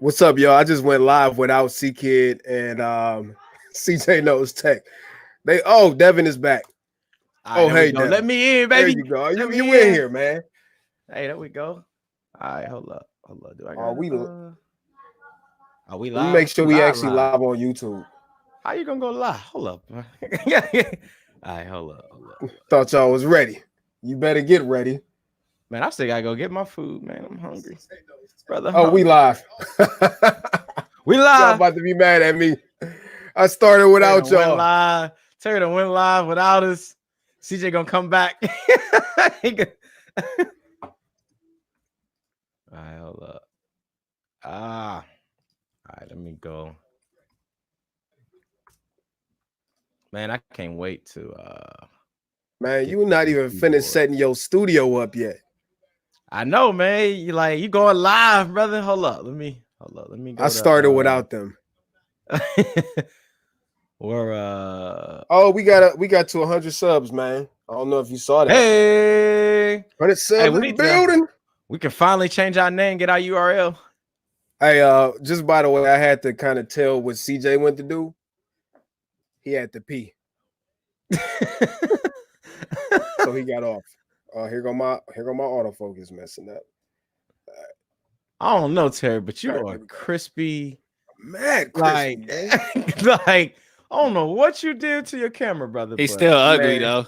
What's up, y'all? I just went live without C Kid and CJ Knows Tech. Devin is back. All right, Hey, go. Devin. Let me in, There baby. you go. Let You me in here, man. Hey, there we go. All right, hold up. Do I got Are we we let me live? make sure we actually live on YouTube. How you gonna go live? Hold up. All right, hold up. Thought y'all was ready. You better get ready. Man, I still gotta go get my food, man. I'm hungry. Brother. We live. We Y'all live. about to be mad at me. I started without y'all. Terry done went live without us. CJ gonna come back. All right, hold up. All right, let me go. Man, I can't wait to Man, you not even finished setting your studio up yet. I know, man. You going live, brother. Hold up. Let me go. I started without them. We're we got to 100 subs, man. I don't know if you saw that. Hey, 100 subs in the building. We can finally change our name, get our URL. Hey, just by the way, I had to kind of tell what CJ went to do. He had to pee. So he got off. Here go my autofocus messing up. I don't know, Terry, but you are crispy. Mad crispy. I don't know what you did to your camera, brother. He's still ugly, though.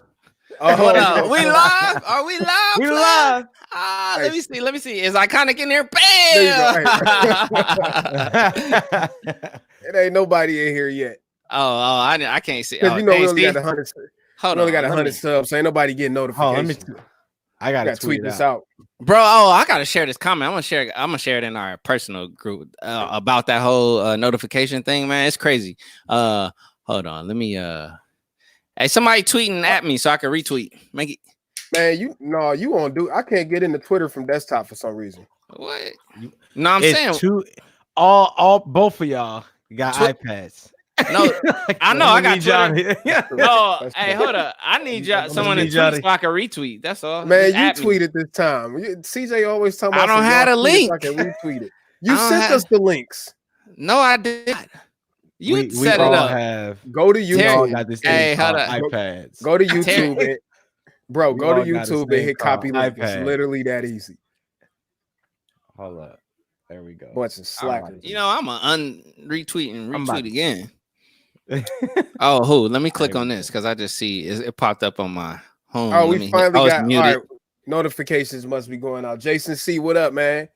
What up? We live? Are we live? We live. Let me see. Is Iconic in there? Bam! It ain't nobody in here yet. I can't see. Because we only got 100. Only got 100 subs, so ain't nobody getting notifications. I gotta tweet this out, bro. I gotta share this comment. I'm gonna share it in our personal group about that whole notification thing, man. It's crazy. Hold on, let me. Hey, somebody tweeting at me so I can retweet. Make it. Man, you won't do. I can't get into Twitter from desktop for some reason. What? No, I'm saying both of y'all got iPads. No, I know. I got Twitter. No, hey, hold up. I need someone to tweet so I can retweet. That's all. Man, you tweeted this time. CJ always talking about. I don't have a link. So I can retweet it. You sent us the links. No, I did. You set it up. Go to YouTube. Got this hey, hold up. iPads. Go to YouTube. Go to YouTube and hit copy link. It's literally that easy. Hold up. There we go. Bunch of slackers. I'm a retweet and retweet again. Let me click on this because I just see it popped up on my home. We finally got all right. Notifications must be going out. Jason C, what up, man?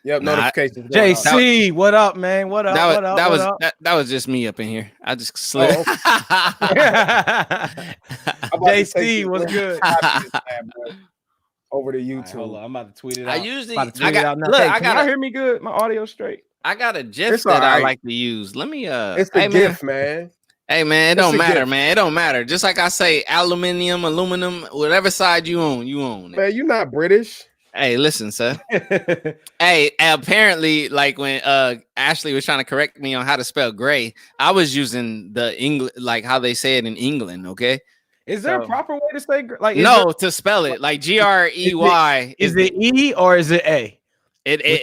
Yep, notifications. JC, what up, man? What up? That was just me up in here. I just slipped. JC, what's good? Over to YouTube. Hold on, I'm about to tweet it out. I usually can y'all hear me good? My audio straight. I got a GIF that I like to use. Let me it's the GIF, man. Hey man, it don't matter, man. It don't matter. Just like I say, aluminum, whatever side you own. Man, you're not British. Hey, listen, sir. Hey, apparently, like when Ashley was trying to correct me on how to spell gray, I was using the English, like how they say it in England. Okay. Is there a proper way to say to spell it like GREY? Is it E or is it A?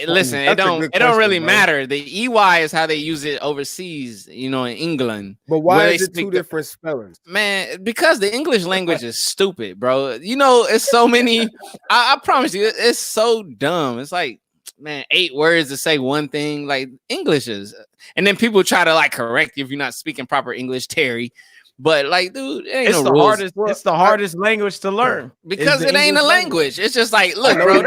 Listen, it don't really matter. The EY is how they use it overseas, in England. But why is it two different spellings? Man, because the English language is stupid, bro. It's so many. I promise you, it's so dumb. It's like, man, 8 words to say one thing. Like English is, and then people try to like correct you if you're not speaking proper English, Terry. But like, dude, it's the hardest. It's the hardest language to learn because it ain't a language. It's just like, look, bro.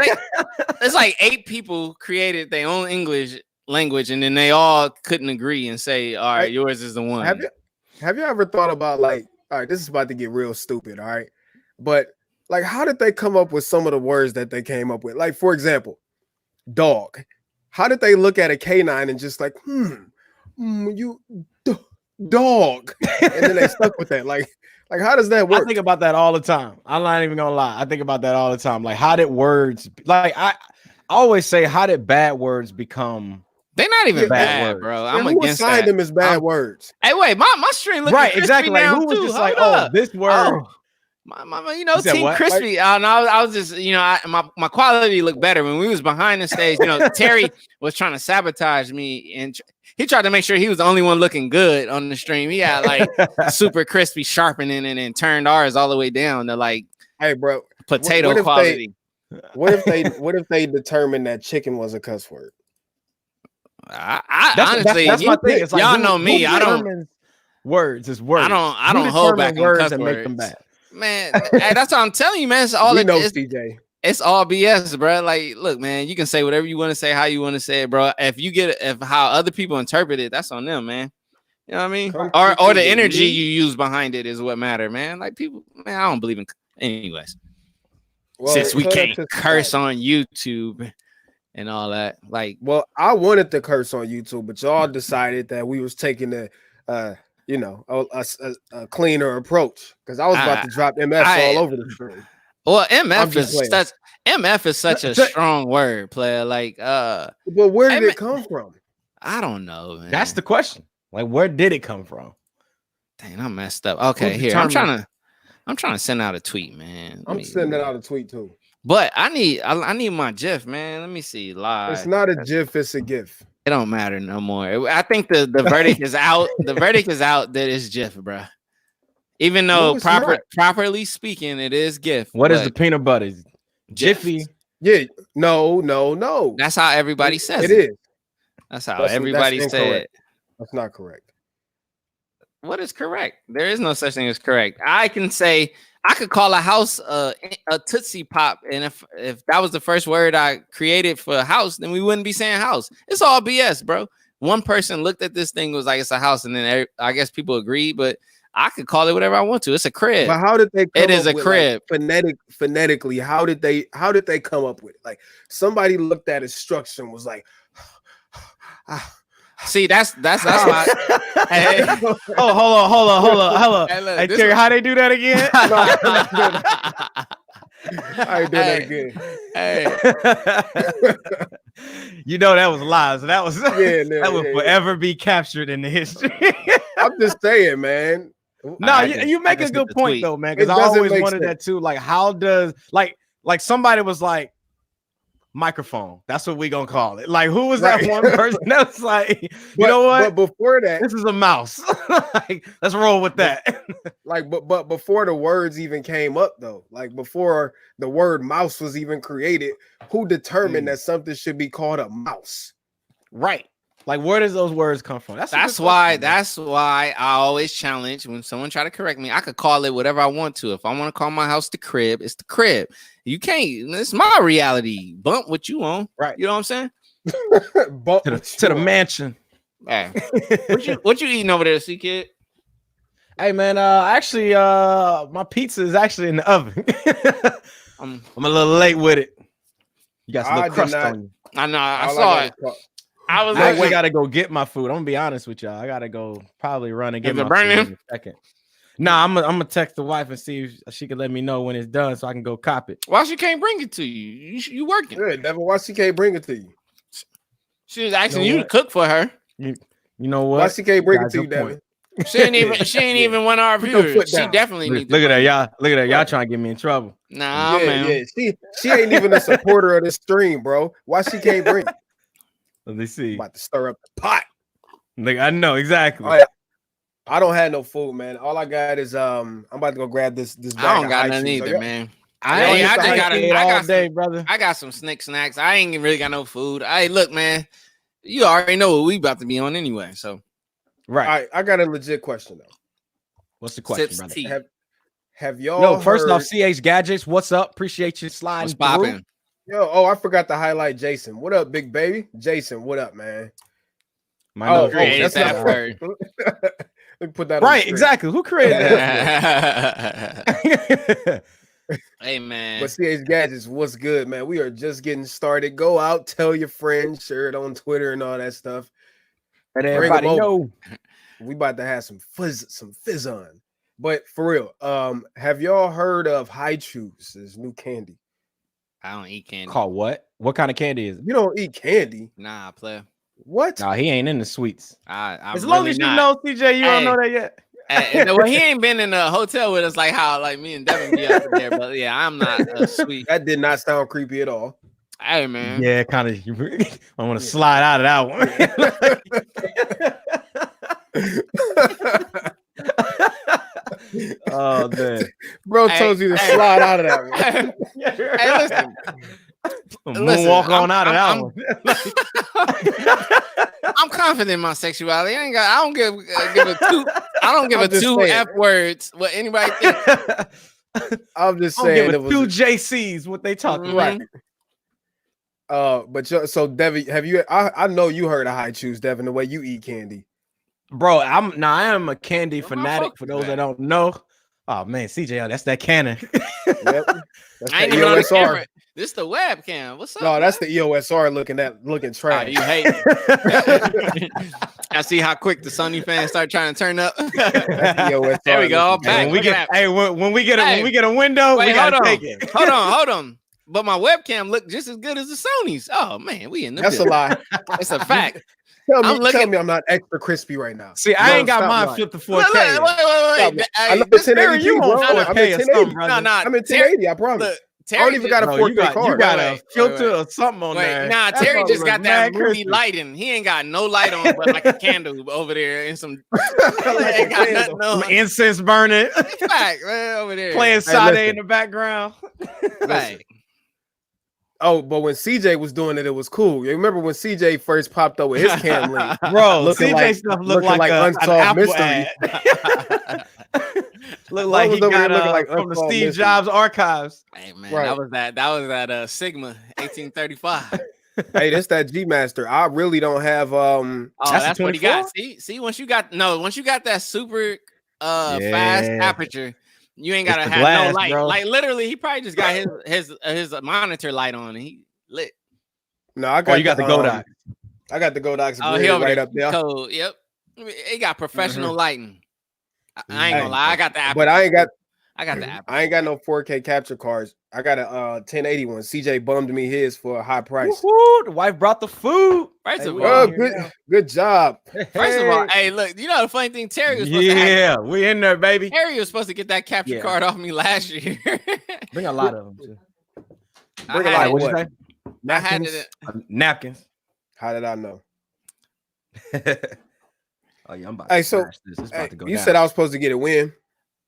It's like 8 people created their own English language, and then they all couldn't agree and say, "All right, yours is the one." Have you ever thought about like, all right, this is about to get real stupid, all right? But like, how did they come up with some of the words that they came up with? Like, for example, dog. How did they look at a canine and just like, dog, and then they stuck with that? Like how does that work? I think about that all the time. I'm not even gonna lie. I think about that all the time. Like, how did words I always say, how did bad words become? They're not even bad words, bro. I'm against that. Them as bad words. Hey, wait, my screen looking right, exactly. Like, who was just like, this word My you You know, said Team what? Crispy. I was just, you know, my quality looked better when we was behind the stage. You know, Terry was trying to sabotage me, and he tried to make sure he was the only one looking good on the stream. He had like Super Crispy sharpening it and turned ours all the way down to like, hey, bro, potato what if quality. what if they determined that chicken was a cuss word? I That's honestly, my thing. It's like y'all who, know me. Who determines words is words. I Who don't hold determines back on words cuss and words. make them bad. Man, hey, that's what I'm telling you, man. It's all We know, it's, CJ. it's all BS, bro. Like, look, man, you can say whatever you want to say, how you want to say it, bro. If how other people interpret it, that's on them, man. You know what I mean? Or the energy you use behind it is what matter, man. Like people, man, I don't believe in. Anyways, since we can't curse on YouTube and all that, like, well, I wanted to curse on YouTube, but y'all decided that we was taking a cleaner approach because I was about to drop MFs all over the screen. Well, MF is such a strong word, player. Like, but where did it come from? I don't know, man. That's the question. Like, where did it come from? Dang, I messed up. Okay, here I'm trying to send out a tweet, man. I'm sending out a tweet too. But I need my GIF, man. Let me see live. It's not a GIF, it's a GIF. It don't matter no more. I think the verdict is out. The verdict is out that it's GIF, bro. Even though properly speaking, it is GIF. What is the peanut butter? Jiffy. Yeah, no. That's how everybody says it. It is. That's how everybody said it. That's not correct. What is correct? There is no such thing as correct. I could call a house a Tootsie Pop, and if that was the first word I created for a house, then we wouldn't be saying house. It's all BS, bro. One person looked at this thing, was like, it's a house, and then I guess people agreed, but I could call it whatever I want to. It's a crib. But how did they come it is up a with, crib. Like, phonetically, how did they come up with it? Like somebody looked at his structure and was like, see, that's why. Hey. Oh, hold on. Hey, look, hey Terry, how they do that again? I ain't doing that again. Hey. You know that was live. So that was forever be captured in the history. I'm just saying, man. No, you make a good point though, man. Because I always wanted that too. Like, how does like somebody was like microphone? That's what we gonna call it. Like, who was that one person that's like, you know what? But before that, this is a mouse. Like, let's roll with that. Like, but before the words even came up, though, like before the word mouse was even created, who determined that something should be called a mouse? Right. Like, where does those words come from? That's why I always challenge when someone try to correct me. I could call it whatever I want to. If I want to call my house the crib, it's the crib. You can't. It's my reality. Bump what you on, right? You know what I'm saying? Bump to the mansion. Hey. What you eating over there, C-Kid? Hey man, actually, my pizza is actually in the oven. I'm a little late with it. You got some little crust on you. I know. I saw it. I was like, I gotta go get my food. I'm gonna be honest with y'all. I gotta go probably run and get my food in a second. Nah, I'm gonna text the wife and see if she can let me know when it's done so I can go cop it. Why she can't bring it to you? You working? Good, Devin. Why she can't bring it to you? She was asking you to cook for her. You know what? Why she can't bring it to you, Devin? She ain't even one of our viewers. She definitely needs. Look at that, y'all. Look at that, y'all trying to get me in trouble. Nah, man. Yeah. She ain't even a supporter of the stream, bro. Why she can't bring it? Let me see. I'm about to stir up the pot. Like, I know exactly. I don't have no food, man. All I got is I'm about to go grab this bag. I don't got nothing either, man. I got day, brother. I got some snacks. I ain't really got no food. Look, man. You already know what we about to be on anyway. So, right. All right, I got a legit question though. What's the question, brother? Have y'all? No, first off, CH Gadgets, what's up? Appreciate you sliding through. Yo, I forgot to highlight Jason. What up, big baby? Jason, what up, man? That's that word. Let me put that right, exactly. Who created that? Hey, man. But CH Gadgets, what's good, man? We are just getting started. Go out, tell your friends, share it on Twitter and all that stuff. And everybody know. We about to have some fizz on. But for real, have y'all heard of High Chews, this new candy? I don't eat candy. Called what? What kind of candy is it? You don't eat candy? Nah, player. What? Nah, he ain't in the sweets. I'm as long really as you know, CJ, you don't know that yet. Well, he ain't been in a hotel with us like how like me and Devin be up there, but yeah, I'm not sweet. That did not sound creepy at all. Hey man, yeah, kind of. I want to slide out of that one. Oh man, bro told you to slide out of that one. Hey, listen. Moonwalk on out of that one. I'm confident in my sexuality. I don't give a two. I don't give a two F words. What anybody think? I'm just saying it was two JCs. What they talking right. But so Devin, have you? I know you heard of high chews, Devin. The way you eat candy, bro. I am a candy fanatic. For those that don't know, oh man, CJ, that's that cannon. Yep, that's I ain't even on the camera. This the webcam. What's up? No, that's the EOSR looking trash. Oh, you hate it. I see how quick the Sony fans start trying to turn up. The there we go. Back. When we get a window, we gotta take it. Hold on. But my webcam looked just as good as the Sony's. Oh man, we in the That's a lie. It's a fact. Tell me I'm not extra crispy right now. See, I ain't got mine flipped to 4K. Wait. I know 1080p, you bro. I'm in 1080. No, I'm in 1080, I promise. Look, I don't even got a 4K card. You got a filter or something on there. Nah, Terry just got that moody lighting. He ain't got no light on, but like a candle over there and some ain't got nothing on. Some incense burning. Fact, man, over there. Playing Sade in the background. Right. Oh, but when CJ was doing it, it was cool. You remember when CJ first popped up with his cam link? Bro, CJ stuff looked like unsolved mystery. Look like he got from the Steve Jobs archives. Hey man, that was that Sigma 1835. Hey, that's that G Master. I really don't have that's what he got. See, once you got that super fast aperture, you ain't gotta have no light. Bro. Like literally, he probably just got his monitor light on and he lit. No, I got you got the Godox. I got the Godox right up there. Cold. Yep. It got professional lighting. I ain't gonna lie, I got the aperture. But I ain't got the aperture. I ain't got no 4K capture cards. I got a 1080 one. CJ bummed me his for a high price. Woo-hoo, the wife brought the food. First of all, good job. First of all, hey, look, you know the funny thing, Terry was supposed to we in there, baby. Terry was supposed to get that capture card off me last year. Bring a lot of them too. Bring a lot of what? Napkins. How did I know? Oh yeah, I'm about to smash this. It's about to go you down. said I was supposed to get a win.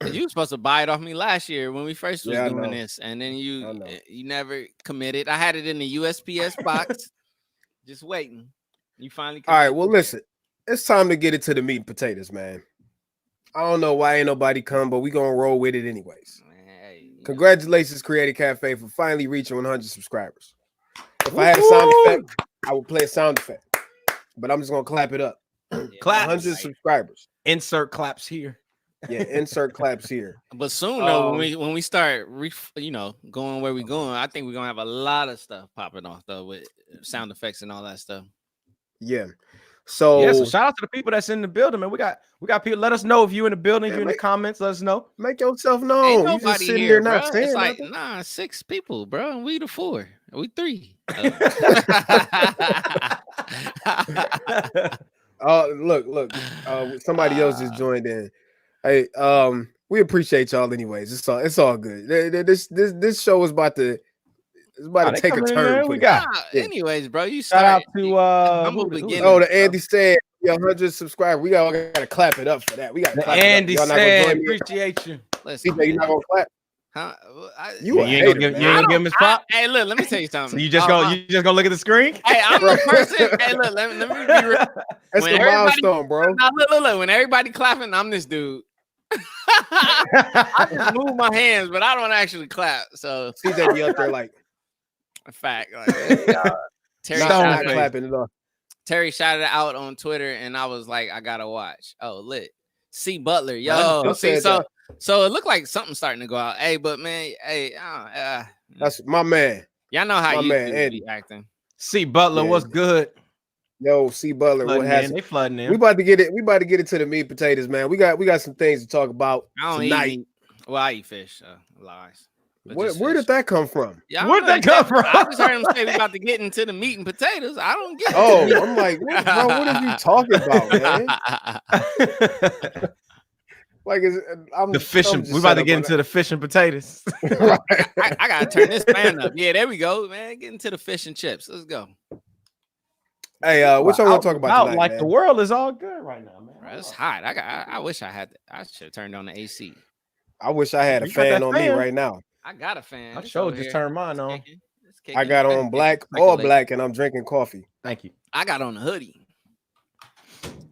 You were supposed to buy it off me last year when we first was doing this, and then you never committed. I had it in the USPS box, just waiting. You finally. All right, well, listen, it's time to get into the meat and potatoes, man. I don't know why ain't nobody come, but we gonna roll with it anyways. Congratulations, Creative Cafe, for finally reaching 100 subscribers. If I had a sound effect, I would play a sound effect, but I'm just gonna clap it up. Claps. 100 subscribers. Insert claps here. Yeah, insert claps here. But soon though, when we start, going where we going, I think we're gonna have a lot of stuff popping off though with sound effects and all that stuff. Yeah. So shout out to the people that's in the building, man. We got people. Let us know if you in the building. If you in the comments, let us know. Make yourself known. You just sitting here not saying it's like 6 people, bro. And we the 4. We 3. Look. Somebody else just joined in. Hey, we appreciate y'all anyways. It's all good. This show is about to take a turn. Anyways, bro, you shout out to the Andy said 100 subscribers. We gotta clap it up for that. We got Andy said appreciate you. CJ, you not gonna clap? Huh? You ain't gonna give him his prop? Hey, look, let me tell you something. So you just gonna look at the screen? Hey, I'm the person. Hey, look, let me be real. That's the milestone, bro. Look. When everybody clapping, I'm this dude. I just move my hands, but I don't actually clap. So CJ be up there like a fact. Like, Terry not clapping it off. Terry shouted it out on Twitter, and I was like, I gotta watch. Oh, lit. C Butler, yo. So it looked like something's starting to go out. Hey, but man, that's my man. Y'all know how you be acting. C Butler, what's good? Yo, C Butler, what has they flooding in? We about to get it to the meat and potatoes, man. We got some things to talk about tonight. I eat fish. Lies. Where did that come from? Where did that come from? I just heard him say we about to get into the meat and potatoes. I don't get it. I'm like, bro, what are you talking about, man? Like, the fishing. We about to get into the fish and potatoes. Right. I gotta turn this fan up. Yeah, there we go, man. Get into the fish and chips. Let's go. Hey, what y'all want to talk about tonight, like man? The world is all good right now, man. Bro, it's hot. I wish I had. I should have turned on the AC. I wish I had a fan on me right now. I got a fan. I sure just turned mine on. I got on black, all black, and I'm drinking coffee. Thank you. I got on a hoodie.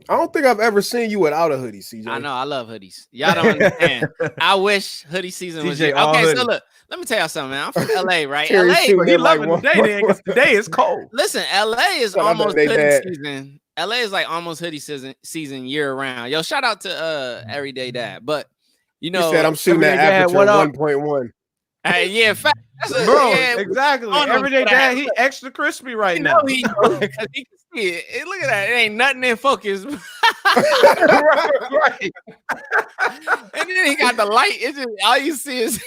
I don't think I've ever seen you without a hoodie, CJ. I know. I love hoodies. Y'all don't understand. I wish hoodie season was here. Okay, so look. Let me tell y'all something, man. I'm from LA, right? LA, he loving today, because today is cold. Listen, LA is almost hoodie season. LA is like almost hoodie season year round. Yo, shout out to Everyday Dad. But you know, he said I'm shooting that aperture 1.1. Yeah, fact. Bro, exactly. Everyday Dad, he extra crispy right now. He can see it. Look at that. It ain't nothing in focus. right. And then he got the light. It's just all you see is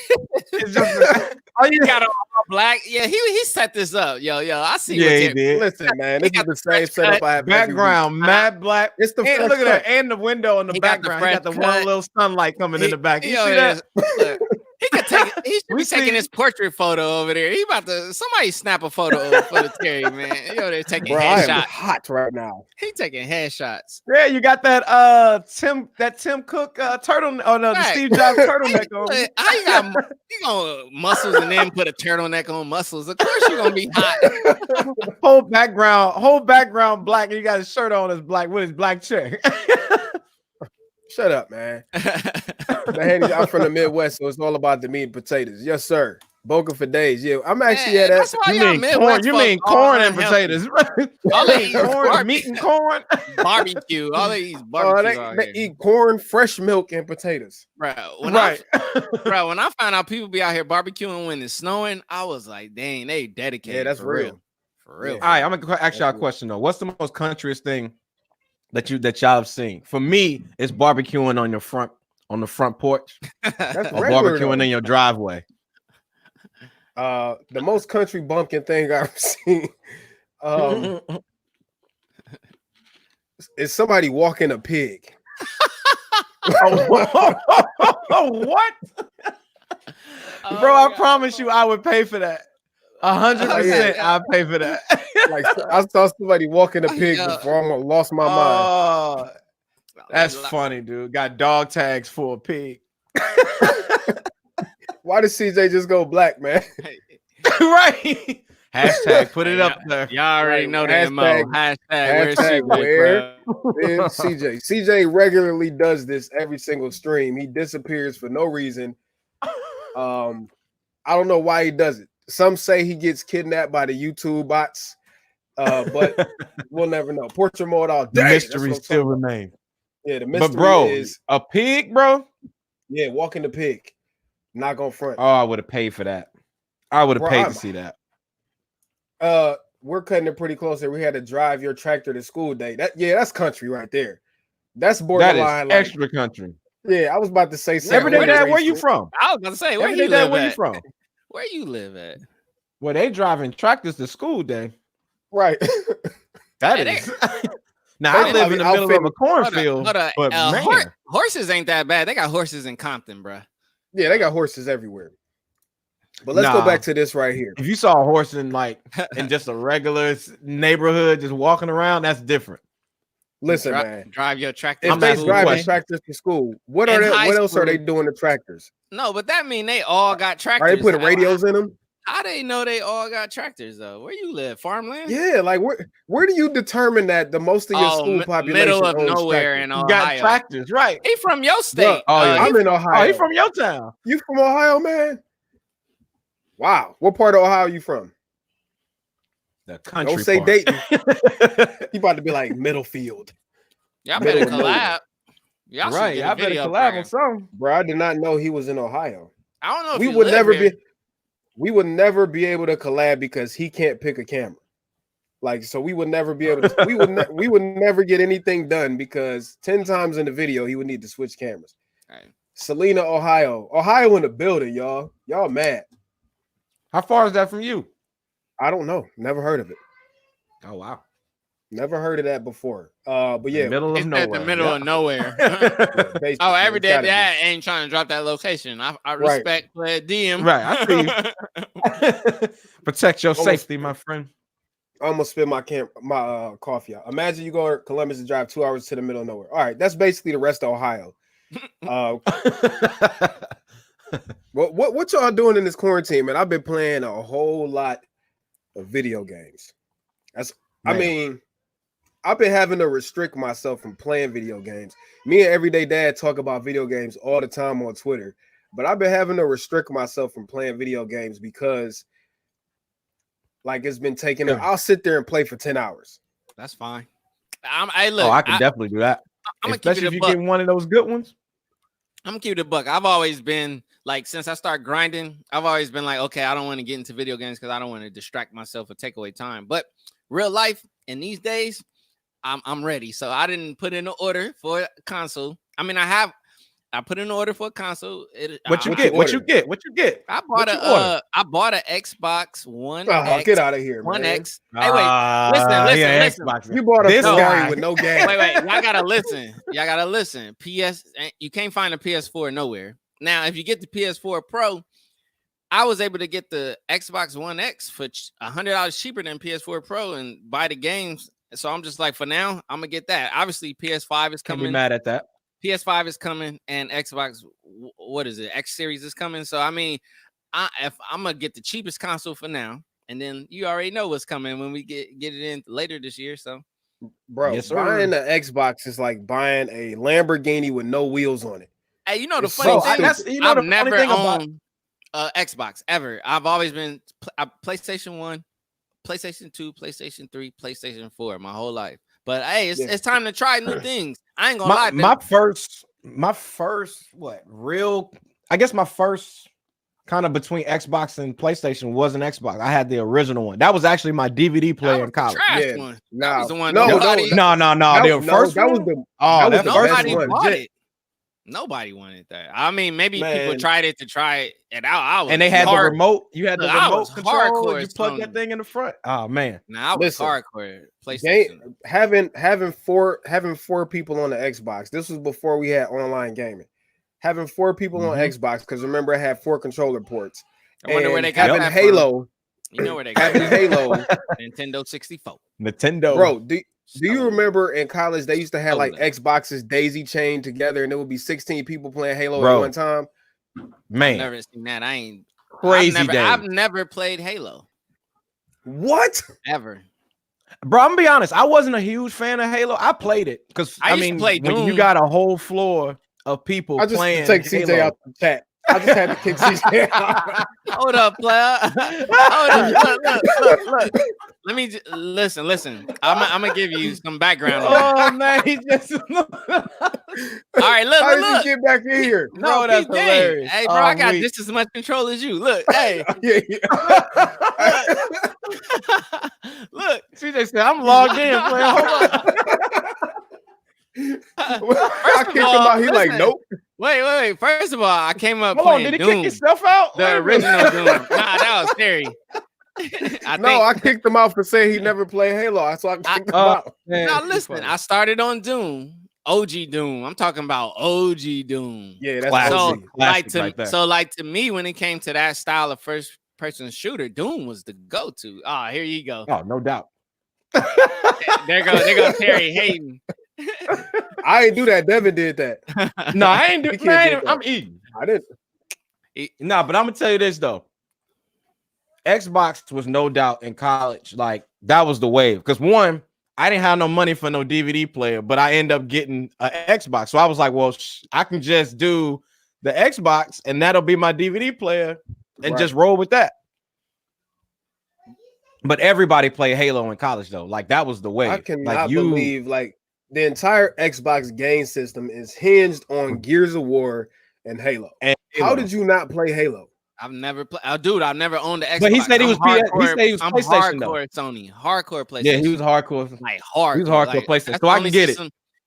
it's just all you got all black. Yeah, he set this up. Yo, I see. Yeah, he did. Listen, man, this is the same setup I have. Background, matte black. It's the look at that, and the window in the background. He got the one little sunlight coming in the back. You see that? He could take. He should be taking his portrait photo over there. He about to. Somebody snap a photo for the Terry, man. They're taking headshots. I am hot right now. He taking headshots. Yeah, you got that Tim Cook turtleneck. Oh no, the Steve Jobs turtleneck on. How you got gonna muscles and then put a turtleneck on muscles? Of course you're gonna be hot. whole background black, and you got his shirt on as black with his black check. Shut up, man. I'm from the Midwest, so it's all about the meat and potatoes. Yes, sir. Boca for days. Yeah, I'm actually at that. You mean corn and potatoes? All they eat corn, meat and corn. Barbecue. All they eat is barbecue. They eat corn, fresh milk, and potatoes. Bro, when I found out people be out here barbecuing when it's snowing, I was like, dang, they dedicated. Yeah, that's real. For real. All right, I'm gonna ask y'all a question though. What's the most countryest thing that y'all have seen? For me, it's barbecuing on the front porch. That's or barbecuing in your driveway. The most country bumpkin thing I've seen is somebody walking a pig. What? Bro, I promise you I would pay for that. 100%, I'll pay for that. Like, I saw somebody walking a pig before I almost lost my mind. That's funny, dude. Got dog tags for a pig. Why did CJ just go black, man? Right. Hashtag put it up there. Y'all already know that MO. Hashtag where CJ. CJ regularly does this every single stream. He disappears for no reason. I don't know why he does it. Some say he gets kidnapped by the YouTube bots, but we'll never know. Portrait mode all day. The mystery still remains. Yeah, the mystery is a pig, bro. Yeah, walking the pig. Not gonna front. Oh, I would have paid for that. I would have paid to see that. We're cutting it pretty close here. We had to drive your tractor to school day. That's country right there. That's borderline. That is extra country. Yeah, I was about to say Everyday Dad, where you from? I was about to say, where you from? Where you live at? Well, they driving tractors to school day. Right. That is. Now I live in the middle of a cornfield, but man, horses ain't that bad. They got horses in Compton, bro. Yeah, they got horses everywhere. But let's go back to this right here. If you saw a horse in just a regular neighborhood just walking around, that's different. Listen, man. Drive your tractor. If they driving tractors to school, what else are they doing to tractors? No, but that mean they all got tractors. Are they putting radios in them? How they know they all got tractors though? Where you live? Farmland? Yeah, like where do you determine that the most of your school population middle of nowhere in Ohio got tractors, right? He from your state. I'm in Ohio. Oh, he from your town. You from Ohio, man? Wow. What part of Ohio you from? The country. Don't say part. Dayton. You about to be like Middlefield. Y'all better collab. Y'all right. Y'all better collab on something. Bro, I did not know he was in Ohio. I don't know if we would never be able to collab because he can't pick a camera. Like, so we would never be able to we would never get anything done because 10 times in the video he would need to switch cameras. Right. Salina, Ohio. Ohio in the building, y'all. Y'all mad. How far is that from you? I don't know. Never heard of it. Oh wow. Never heard of that before. But yeah, middle of nowhere. At the middle of nowhere. Oh, every day dad ain't trying to drop that location. I respect that DM. Right, I see. Protect your safety, my friend. I'm gonna spill my coffee out. Imagine you go to Columbus and drive 2 hours to the middle of nowhere. All right, that's basically the rest of Ohio. What y'all doing in this quarantine, man? I've been playing a whole lot of video games. I mean, I've been having to restrict myself from playing video games. Me and Everyday Dad talk about video games all the time on Twitter, but I've been having to restrict myself from playing video games because, like, it's been taking. I'll sit there and play for 10 hours. That's fine. I can definitely do that. Especially if you get one of those good ones. I'm gonna keep it a buck. I've always been like, since I started grinding, I've always been like, okay, I don't want to get into video games because I don't want to distract myself or take away time. But real life in these days, I'm ready. So I didn't put in an order for a console. I mean, I put in an order for a console. What you get? I bought a Xbox One. X, get out of here, One man. X. Hey, listen. Xbox. You bought a Ferrari with no gas. Wait. Y'all gotta listen. You can't find a PS4 nowhere. Now, if you get the PS4 Pro, I was able to get the Xbox One X for $100 cheaper than PS4 Pro and buy the games. So I'm just like, for now, I'm gonna get that. Obviously, PS5 is coming. Can't be mad at that. PS5 is coming, and Xbox, what is it? X Series is coming. So I mean, if I'm gonna get the cheapest console for now, and then you already know what's coming when we get it in later this year. So, bro, buying the Xbox is like buying a Lamborghini with no wheels on it. Hey, you know the funny thing? I've never owned Xbox ever. I've always been PlayStation 1, PlayStation 2, PlayStation 3, PlayStation 4 my whole life. But hey, it's time to try new things. I ain't gonna lie. My first kind of between Xbox and PlayStation was an Xbox. I had the original one. That was actually my DVD player in college. One. That was the one. No. The first one. That was the first one. Bought it. Nobody wanted that. I mean, maybe people tried it to try it out. And they had the remote. You had the remote control. You plug that thing in the front. Oh man. Now I was hardcore. PlayStation. Having four people on the Xbox. This was before we had online gaming. Having 4 people on Xbox, because remember I had 4 controller ports. I wonder where they got having Halo. You know where they got Halo. Nintendo 64. Bro, do you remember in college they used to have like Xboxes daisy chained together and there would be 16 people playing Halo at one time? Man, I've never seen that. I ain't crazy. I've never played Halo. What? Ever. Bro, I'm gonna be honest. I wasn't a huge fan of Halo. I played it because I mean, when you got a whole floor of people playing, take CJ Halo out the chat. I just had to kick CJ out. Hold up, player. Hold up. Look. Let me listen. I'm gonna give you some background. Oh man, he just all right. Look. How did you get back in here? No, that's hilarious. Hey, bro, I got just as much control as you. Look, hey. Look, CJ said, "I'm logged in, player." Hold on. I kicked him out. He like, nope. Wait. First of all, I came up. Hold on, did he kick himself out? The original Doom. Nah, that was scary. I kicked him out for saying he never played Halo. So I kicked him out. Now listen, I started on Doom, OG Doom. I'm talking about OG Doom. Yeah, that's classic. To me, when it came to that style of first person shooter, Doom was the go-to. Here you go. Oh, no doubt. there go Terry Hayden. I ain't do that. Devin did that. No, I ain't do that. I'm eating. I didn't. Nah, but I'm gonna tell you this though. Xbox was no doubt in college. Like that was the wave. Because one, I didn't have no money for no DVD player, but I ended up getting an Xbox. So I was like, well, I can just do the Xbox and that'll be my DVD player and just roll with that. But everybody played Halo in college though. Like that was the wave. I cannot believe like the entire Xbox game system is hinged on Gears of War and Halo. How did you not play Halo? I've never played. Dude, I've never owned the Xbox. But he said he was PlayStation. I'm hardcore Sony. Hardcore PlayStation. Yeah, he was hardcore. Like hardcore. He was hardcore PlayStation. So I can get it.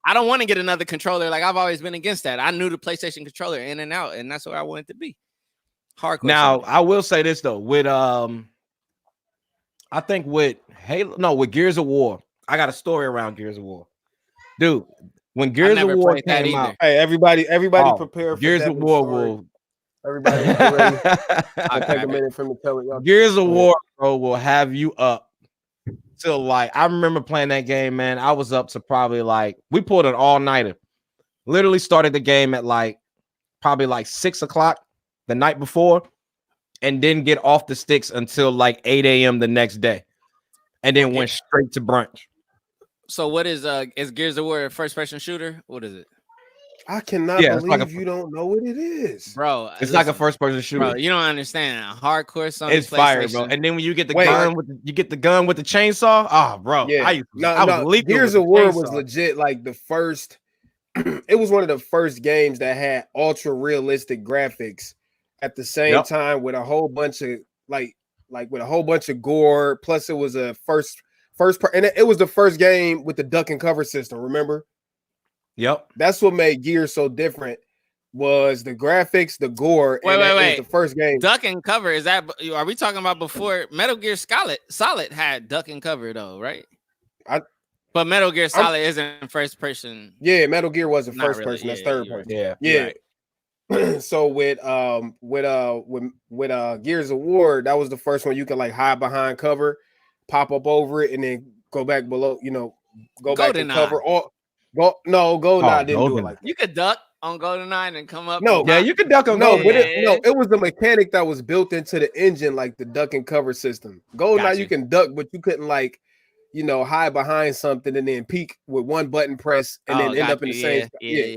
I don't want to get another controller. Like I've always been against that. I knew the PlayStation controller in and out, and that's where I wanted to be. Hardcore. Now Sony. I will say this though, with I think with Halo, no, with Gears of War, I got a story around Gears of War, dude. When Gears of War came out, hey, everybody prepare for Gears of War story. will. Everybody get ready. I'll take a minute for me to tell it. Gears of War, bro, will have you up till like I remember playing that game, man. I was up to probably like we pulled an all-nighter. Literally started the game at like probably like 6 o'clock the night before, and didn't get off the sticks until like 8 a.m. the next day, and then went straight to brunch. So what is Gears of War a first-person shooter? What is it? I cannot believe you don't know what it is, bro. It's like a first-person shooter. Bro, you don't understand. Hardcore Sony. It's fire, bro. And then when you get the gun with the chainsaw, oh, bro. Yeah. I was Gears of War was legit like the first. It was one of the first games that had ultra realistic graphics at the same time with a whole bunch of like with a whole bunch of gore. Plus, it was a first and it was the first game with the duck and cover system. Remember? Yep. That's what made Gears so different. Was the graphics, the gore, wait. Was the first game. Duck and cover, is that? Are we talking about before Metal Gear Solid had duck and cover though, right? But Metal Gear Solid isn't first person. Yeah, Metal Gear wasn't first person. That's third person. Yeah. Right. So with Gears of War, that was the first one you could like hide behind cover, pop up over it, and then go back below. Go back to cover. GoldenEye didn't do it like that. You could duck on GoldenEye and come up. You could duck on GoldenEye. It was the mechanic that was built into the engine, like the duck and cover system. GoldenEye, you can duck, but you couldn't like, hide behind something and then peek with one button press and then end up in the same spot. Yeah.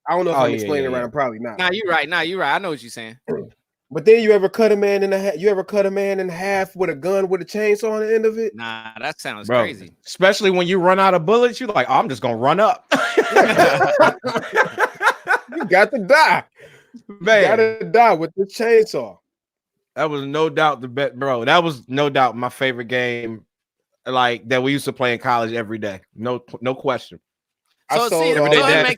I don't know if I'm explaining it right. I'm probably not. Nah, you're right. I know what you're saying. But then you ever cut a man in half? You ever cut a man in half with a gun with a chainsaw on the end of it? Nah, that sounds crazy. Especially when you run out of bullets, you're like, I'm just gonna run up. You got to die. Man. You gotta die with the chainsaw. That was no doubt the bet, bro. That was no doubt my favorite game, like that we used to play in college every day. No question. So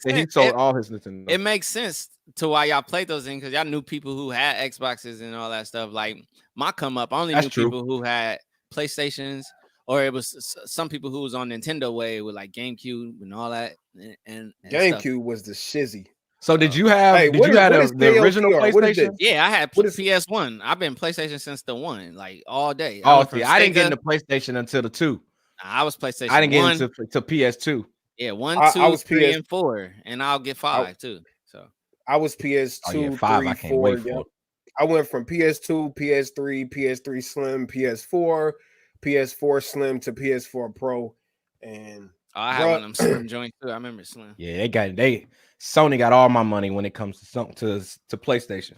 He sold all his Nintendo. It makes sense to why y'all played those things because y'all knew people who had Xboxes and all that stuff. Like my come up, I only knew people who had PlayStations, or it was some people who was on Nintendo way with like GameCube and all that. And GameCube stuff. Was the shizzy. So did you have? Did you have the original PlayStation? Yeah, I had PS1. I've been PlayStation since the 1, like all day. I didn't get into PlayStation until the 2. I was PlayStation. I didn't get into PS2. Yeah, 1, 2, 3, and 4, and I'll get 5 too. So I was PS2, 5. 3, I can't 4. Wait for it. I went from PS2, PS3, PS3 Slim, PS4, PS4 Slim to PS4 Pro, and I had one of them Slim joints too. I remember Slim. Yeah, Sony got all my money when it comes to PlayStation.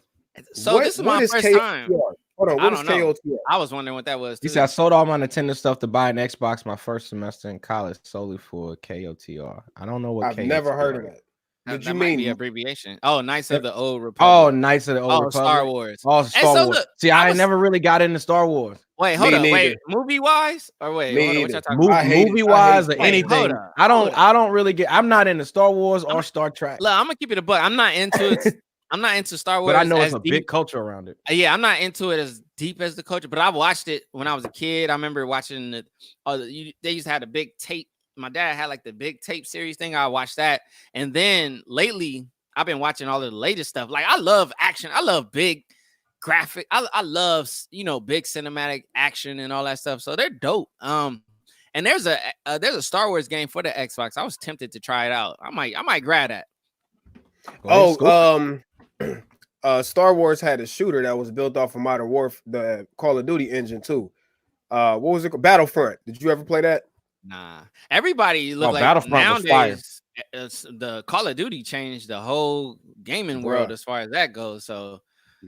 So this is my first time. Hold on, what is KOTR? I was wondering what that was. He said I sold all my Nintendo stuff to buy an Xbox my first semester in college solely for KOTR. I don't know what I've never heard of that. Did you mean the abbreviation? Oh, Knights of the Old Republic. Oh, Knights of the Old Republic. Star Wars. Oh, Star Wars. See, I never really got into Star Wars. Wait, hold on. Wait, movie wise or wait? Movie wise or anything. I don't really get. I'm not into Star Wars or Star Trek. Look, I'm gonna keep it a buck. I'm not into it. I'm not into Star Wars, but I know it's a big culture around it. Yeah, I'm not into it as deep as the culture, but I watched it when I was a kid. I remember watching it. They used to have a big tape. My dad had like the big tape series thing. I watched that, and then lately I've been watching all of the latest stuff. Like I love action. I love big graphic. I love big cinematic action and all that stuff. So they're dope. And there's a Star Wars game for the Xbox. I was tempted to try it out. I might grab that. Star Wars had a shooter that was built off of Modern Warfare, the Call of Duty engine too. What was it called? Battlefront. Did you ever play that? Nah. Everybody look like Battlefront nowadays. The Call of Duty changed the whole gaming world as far as that goes. So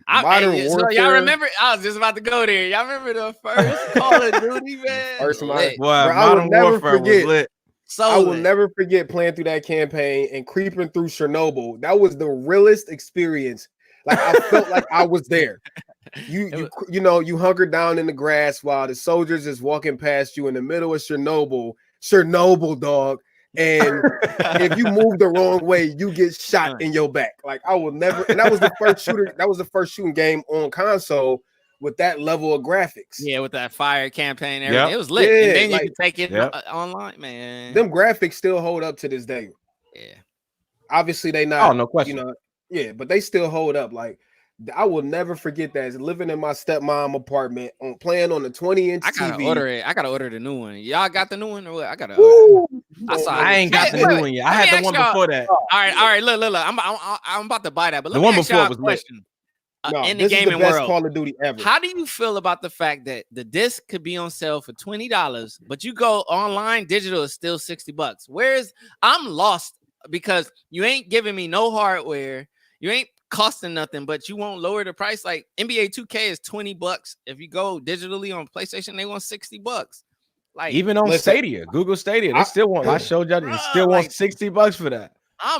Modern Warfare. So y'all remember? I was just about to go there. Y'all remember the first Call of Duty, man? First Modern Warfare was lit. I will never forget playing through that campaign and creeping through Chernobyl. That was the realest experience. Like I felt like I was there. You hunkered down in the grass while the soldiers is walking past you in the middle of Chernobyl, dog. And if you move the wrong way, you get shot in your back. Like I will never. And that was the first shooter. That was the first shooting game on console with that level of graphics. Yeah, with that fire campaign, everything. It was lit. And then you could take it online, man. Them graphics still hold up to this day. Yeah. Obviously, they not. Oh, no question. You know, yeah, but they still hold up. Like, I will never forget that. Living in my stepmom apartment, playing on the 20-inch TV. I gotta order it. I gotta order the new one. Y'all got the new one or what? I gotta order it. I ain't got the new one yet. I had the one before that. All right. Look. I'm about to buy that. But the one before was question. In the this gaming is the best world, Call of Duty ever. How do you feel about the fact that the disc could be on sale for $20, but you go online, digital is still $60? Whereas I'm lost because you ain't giving me no hardware, you ain't costing nothing, but you won't lower the price. Like NBA 2K is $20. If you go digitally on PlayStation, they want $60. Like even on Stadia, Google Stadia, they still want. I showed y'all, they still want $60 for that. I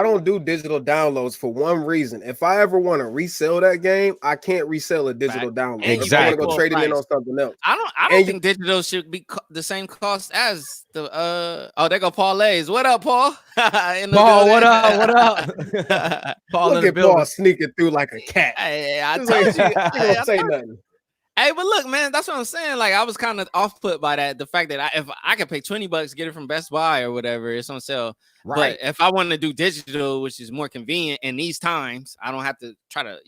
don't do digital downloads for one reason. If I ever want to resell that game, I can't resell a digital download. Exactly. I want to go trade it in on something else. I don't think digital should be the same cost as the there go Paul Lays. What up, Paul? Paul, what up? Paul, look at Paul sneaking through like a cat. Hey, I told you. I don't say nothing. Hey, but look, man, that's what I'm saying. Like, I was kind of off put by that. The fact that if I could pay $20, get it from Best Buy or whatever, it's on sale. Right. But if I want to do digital, which is more convenient in these times, I don't have to try to,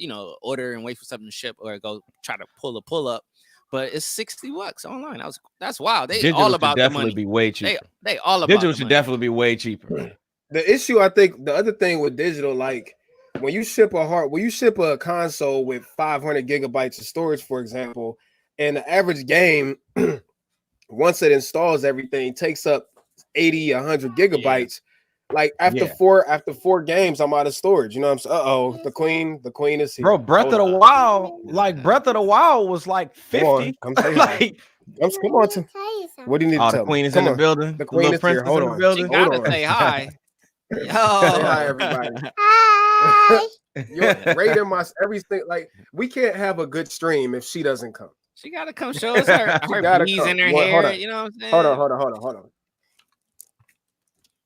order and wait for something to ship or go try to pull up. But it's $60 online. That's wild. They digital all about the money. Be way cheaper. They all about digital should definitely be way cheaper. The issue, I think, the other thing with digital, like, when you ship a console with 500 gigabytes of storage, for example, and the average game, once it installs everything, takes up 80, 100 gigabytes. Yeah. Like after four games, I'm out of storage. You know what I'm saying? The queen is here. Bro, Breath of the Wild was like 50. Come say hi. Come on to. What do you need to tell me? The queen is in the building. The queen is here. Hold on. She gotta say hi. Yo. Say hi, everybody. Hi. You're rating everything. Like, we can't have a good stream if she doesn't come. She gotta come show us her bees in her hair. You know what I'm saying? Hold on.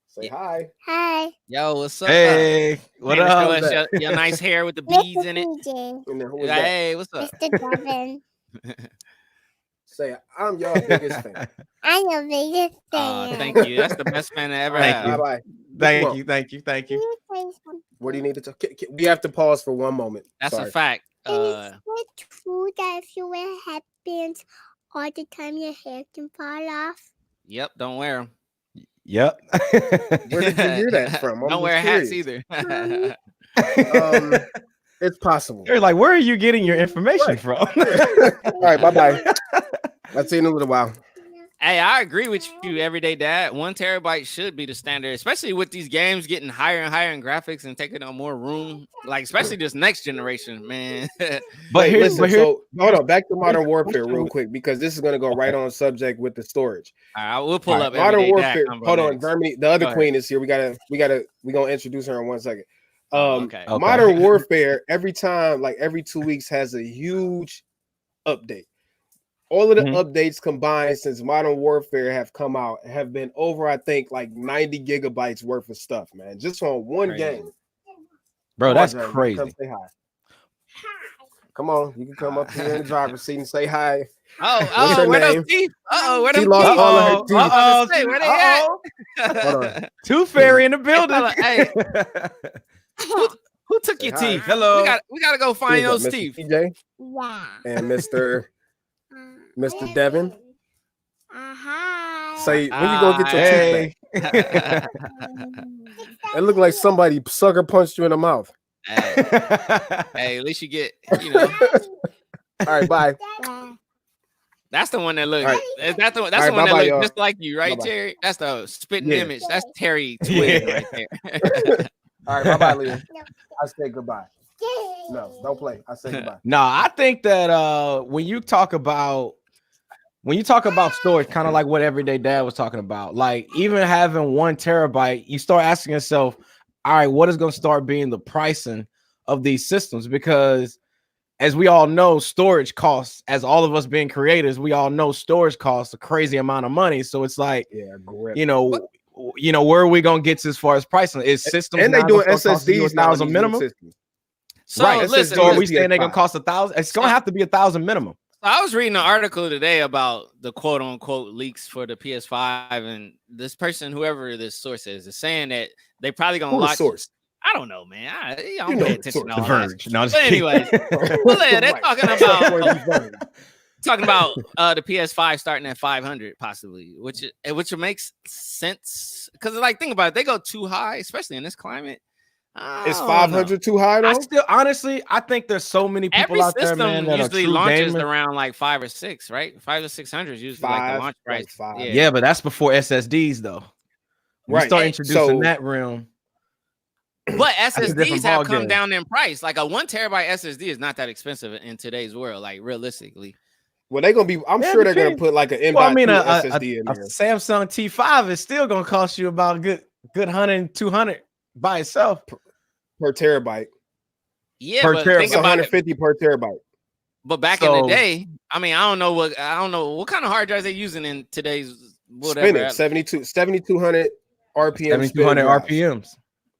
Say hi. Hi. Yo, what's up? Hey, what up? Show us your nice hair with the beads in it. Hey, what's up? Mr. Devin. Say, I'm your biggest fan. I'm your biggest fan. Thank you. That's the best fan I ever had. Bye-bye. Thank you. What do you need to talk? We have to pause for one moment. That's a fact. Is it true that if you wear headbands all the time, your hair can fall off? Yep, don't wear them. Yep. Where did you hear that from? Don't wear hats either. It's possible. You're like, where are you getting your information from? All right, bye-bye. I'll see you in a little while. Hey, I agree with you, Everyday Dad. 1 terabyte should be the standard, especially with these games getting higher and higher in graphics and taking on more room. Like, especially this next generation, man. So hold on, back to Modern Warfare real quick, because this is going to go right on subject with the storage. All right, we'll pull up Modern Warfare. Hold on, next. Germany. The other queen is here. We're gonna introduce her in 1 second. Modern Warfare, every 2 weeks has a huge update. All of the updates combined since Modern Warfare have come out have been over, I think, like 90 gigabytes worth of stuff, man. Just on one game. Bro, that's crazy. Come say hi. Come on, you can come up here in the driver's seat and say hi. Where those teeth? Where those teeth? Lost all of her teeth. Where they at? Hold on. Tooth Fairy in the building. Hey, who took your teeth? Hello. We gotta go find those teeth. TJ and Mr. Devin. Say, when you gonna get your teeth back? It looked like somebody sucker punched you in the mouth. Hey, at least you get, All right, bye. That's the one that looks. Right. That's the one that looks just like you, right, Terry? That's the spitting image. That's Terry twin right there. All right, bye, Leah. I say goodbye. No, don't play. I say goodbye. No, I think that when you talk about storage, kind of like what Everyday Dad was talking about, like even having 1 terabyte, you start asking yourself, all right, what is going to start being the pricing of these systems? Because as we all know, storage costs, as all of us being creators, we all know storage costs a crazy amount of money. So it's like, where are we going to get to as far as pricing? Is systems and they doing SSDs now minimum? So right. listen, so are we saying they're gonna cost 1,000? It's gonna have to be 1,000 minimum. I was reading an article today about the quote unquote leaks for the PS5, and this person, whoever this source is saying that they probably gonna launch. Source? I don't know, man. I don't pay attention to all The Verge. that. No, But anyways, they're talking about the PS5 starting at 500 possibly, which makes sense because like think about it, they go too high, especially in this climate. Is 500 too high though? I think there's so many people out there, man, that usually are true launches gamers. around like 5 or 6, right? 5 or 600 is usually like the launch price. Like yeah, but that's before SSDs though. We start introducing that realm. But SSDs have come down in price. Like a 1 terabyte SSD is not that expensive in today's world, like realistically. Well, they're gonna be. I'm sure they're gonna put like an SSD in there. A Samsung T5 is still gonna cost you about a good 100, 200 by itself per terabyte. Yeah, per terabyte. It's 150 per terabyte. But back in the day, I mean, I don't know what kind of hard drives they're using in today's whatever. 7,200 RPMs. 7,200 RPMs.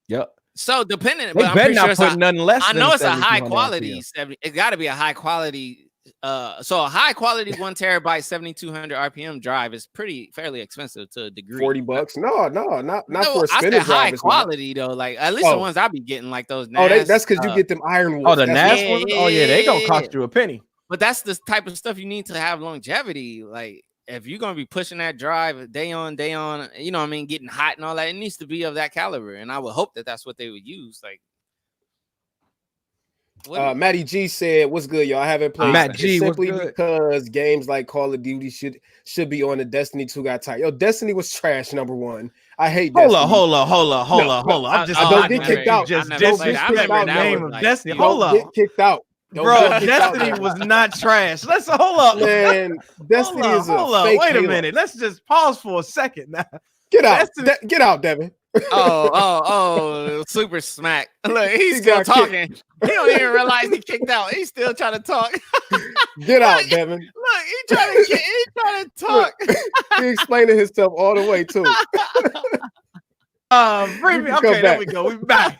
Yep. So depending, but I'm pretty sure put nothing less. I know it's a high quality. It got to be a high quality. So a high quality 1 terabyte 7,200 RPM drive is fairly expensive to a degree. $40. No, not for a spinner drive. High quality though, like at least the ones I be getting, like those. NAS, that's because you get them iron. The NAS ones. Oh yeah, they gonna cost you a penny. But that's the type of stuff you need to have longevity. Like if you're gonna be pushing that drive day on, you know what I mean, getting hot and all that, it needs to be of that caliber. And I would hope that that's what they would use. Like. Matty G said, "What's good, y'all? I haven't played Matt G, simply because games like Call of Duty should be on the Destiny 2 got tight. Yo, Destiny was trash. Number one, I hate. Hold Destiny. up. I'm just don't get kicked out. Just disrespect the name of Destiny. Hold up, get kicked out, bro. Destiny was not trash. Let's hold up, man. Destiny is a fake. Wait a minute. Let's just pause for a second now. Get out, get out, Devin. Super smack. Look, he's still talking. He don't even realize he kicked out. He's still trying to talk. Get out, Devin. Look, he trying to talk. Look, he explaining himself all the way too. Bring me. Okay, there we go. We back.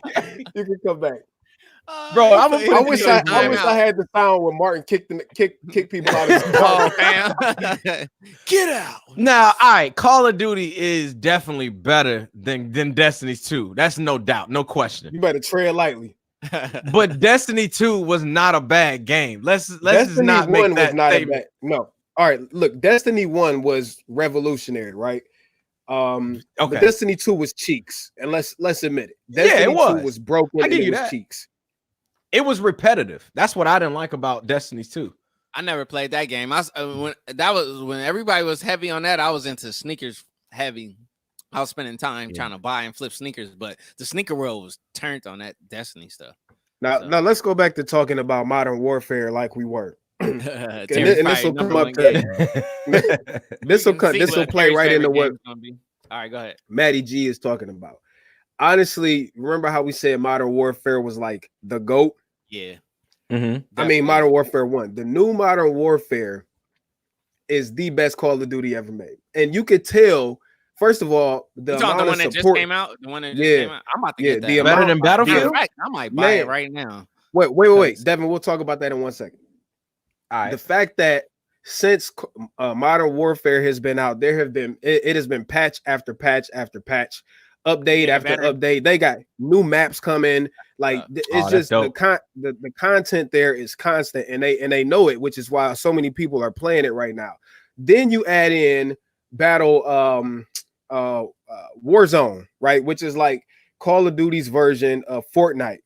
You can come back. Bro, I wish I had the sound where Martin kick people out of his car. Get out. Now, all right, Call of Duty is definitely better than Destiny 2. That's no doubt, no question. You better tread lightly. But Destiny 2 was not a bad game. Let's just not make that statement. No. All right, look, Destiny 1 was revolutionary, right? Okay. But Destiny 2 was cheeks, and let's admit it. Destiny 2 was broken. And it was cheeks. It was repetitive. That's what I didn't like about Destiny 2. I never played that game. When everybody was heavy on that, I was into sneakers heavy. I was spending time trying to buy and flip sneakers, but the sneaker world was turned on that Destiny stuff. Now let's go back to talking about Modern Warfare like we were. This will come up. This will play right into what. All right, go ahead. Matty G is talking about. Honestly, remember how we said Modern Warfare was like the GOAT? Yeah. Mm-hmm. I mean, Modern Warfare 1. The new Modern Warfare is the best Call of Duty ever made. And you could tell, first of all, the one that just came out? The one that just came out? I'm about to get that. Better than Battlefield? I might buy it right now. Wait. Devin, we'll talk about that in 1 second. All right. The fact that since Modern Warfare has been out, it has been patch after patch after patch. Update after update, they got new maps coming. Like it's just the content there is constant, and they know it, which is why so many people are playing it right now. Then you add in Warzone, right, which is like Call of Duty's version of Fortnite.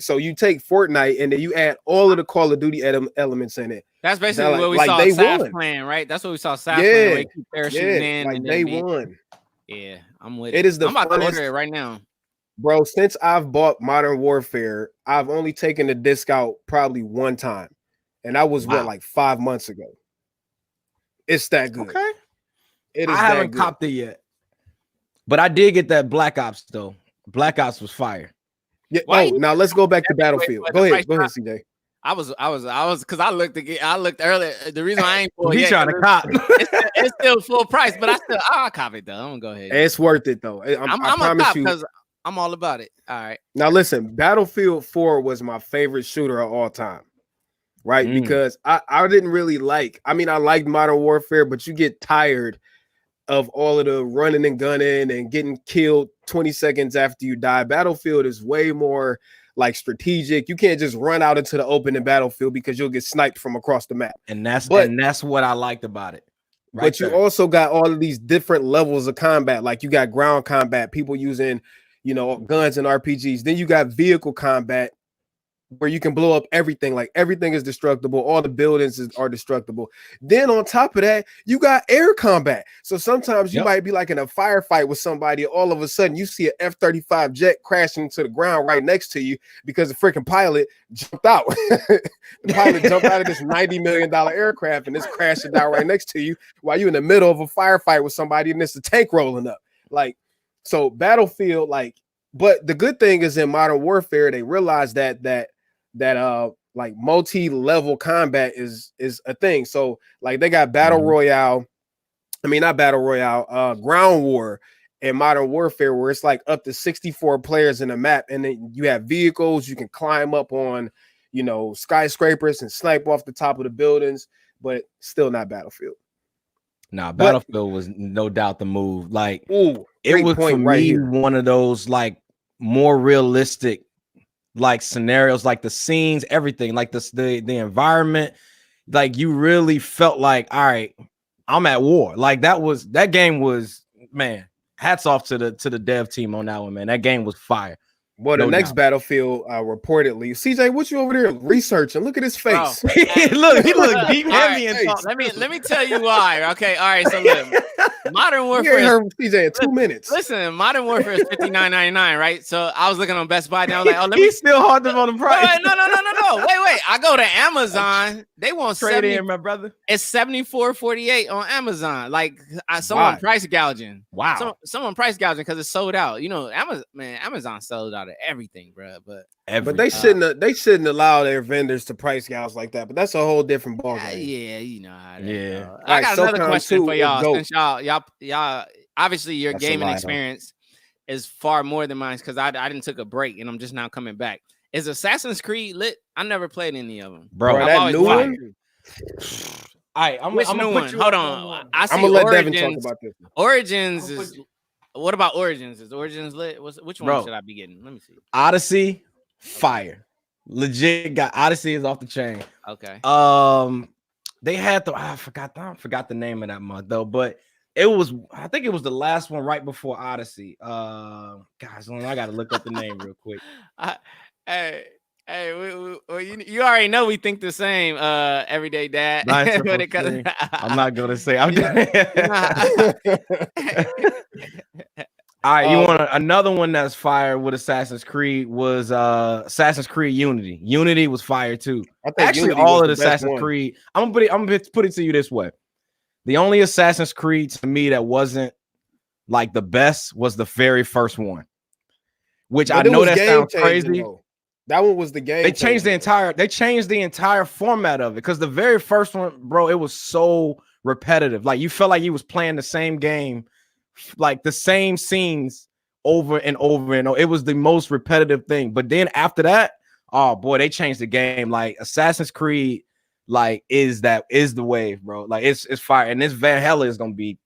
So you take Fortnite and then you add all of the Call of Duty elements in it. That's basically what we saw Saf playing, right? That's what we saw Saf playing. Like they won. Yeah, I'm with it. I'm about to order it right now. Bro, since I've bought Modern Warfare, I've only taken the disc out probably one time. And that was like 5 months ago. It's that good. Okay. I haven't copped it yet. But I did get that Black Ops though. Black Ops was fire. Yeah. Now let's go back to Battlefield. Go ahead, CJ. I was because I looked earlier. The reason I ain't he trying to cop. It's still full price, but I'll cop it though. I'm gonna go ahead. It's worth it though. I promise you. I'm all about it. All right. Now listen, Battlefield 4 was my favorite shooter of all time. Right? Because I didn't really like, I mean, I liked Modern Warfare, but you get tired of all of the running and gunning and getting killed 20 seconds after you die. Battlefield is way more like strategic. You can't just run out into the open in Battlefield because you'll get sniped from across the map. And that's what I liked about it. Right, but you also got all of these different levels of combat. Like you got ground combat, people using, guns and RPGs. Then you got vehicle combat, where you can blow up everything. Like everything is destructible. All the buildings are destructible. Then on top of that, you got air combat. So sometimes you might be like in a firefight with somebody. All of a sudden you see an F-35 jet crashing to the ground right next to you because the freaking pilot jumped out. The pilot jumped out of this $90 million aircraft and it's crashing down right next to you while you're in the middle of a firefight with somebody and it's a tank rolling up. Like, so Battlefield, like, but the good thing is in Modern Warfare, they realized that like multi-level combat is a thing. So like they got battle royale, ground war in Modern Warfare, where it's like up to 64 players in a map, and then you have vehicles, you can climb up on skyscrapers and snipe off the top of the buildings, but still not Battlefield. Nah, Battlefield was no doubt the move. Like, it was for me one of those like more realistic like scenarios, like the scenes, everything, like the environment. Like you really felt like, all right, I'm at war. Like that game was, man, hats off to the dev team on that one, man. That game was fire. Well, the next Battlefield, reportedly, CJ, what you over there researching? Look at his face. he look deep, heavy, and let me tell you why. Okay, all right. So look, Modern Warfare. You heard CJ in 2 minutes. Listen, Modern Warfare is $59.99, right? So I was looking on Best Buy. Now, like, oh, he's still hard to on the price. No. Wait. I go to Amazon. They want trade in, my brother. It's $74.48 on Amazon. Like someone price gouging. Wow. Someone price gouging because it's sold out. Amazon sold out of everything, bro. But they shouldn't allow their vendors to price gouge like that. But that's a whole different ballgame. Yeah, you know how. Yeah. I got another question for y'all. Since y'all obviously your gaming experience is far more than mine because I didn't took a break and I'm just now coming back. Is Assassin's Creed lit? I never played any of them, bro. That new one. All right, I'm gonna put you. Hold on. I'm gonna let Devin talk about this. Origins is. What about Origins? Is Origins lit? Which one should I be getting? Let me see. Odyssey, fire. Legit got Odyssey is off the chain. Okay. They had I forgot the name of that month though, but I think it was the last one right before Odyssey. Guys, I gotta look up the name real quick. Hey, you already know we think the same. Everyday dad. I'm not gonna say. All right, you want another one that's fire with Assassin's Creed was Assassin's Creed Unity. Unity was fire too. Actually, Unity all of the Assassin's Creed. I'm gonna put it to you this way: the only Assassin's Creed to me that wasn't like the best was the very first one. Which I know that sounds crazy. That one was the game. They changed the entire format of it because the very first one, bro, it was so repetitive. Like you felt like you was playing the same game, like the same scenes over and over and over. It was the most repetitive thing. But then after that, oh boy, they changed the game. Like Assassin's Creed, like is the wave, bro. Like it's fire, and this Van Halen is gonna be.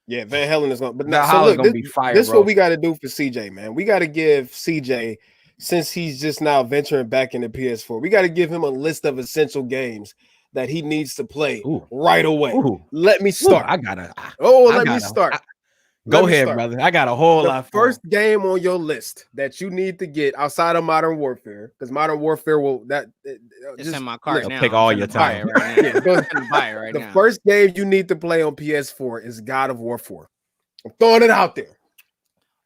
Yeah, Van Halen is gonna. But now, so look, gonna be fire. This is what we got to do for CJ, man. We got to give CJ. Since he's just now venturing back into PS4, we got to give him a list of essential games that he needs to play right away. Let me start. Let me start. Go ahead, brother. I got a whole lot. First game on your list that you need to get outside of Modern Warfare, because Modern Warfare it's in my cart now. Take all your time. The first game you need to play on PS4 is God of War 4. I'm throwing it out there.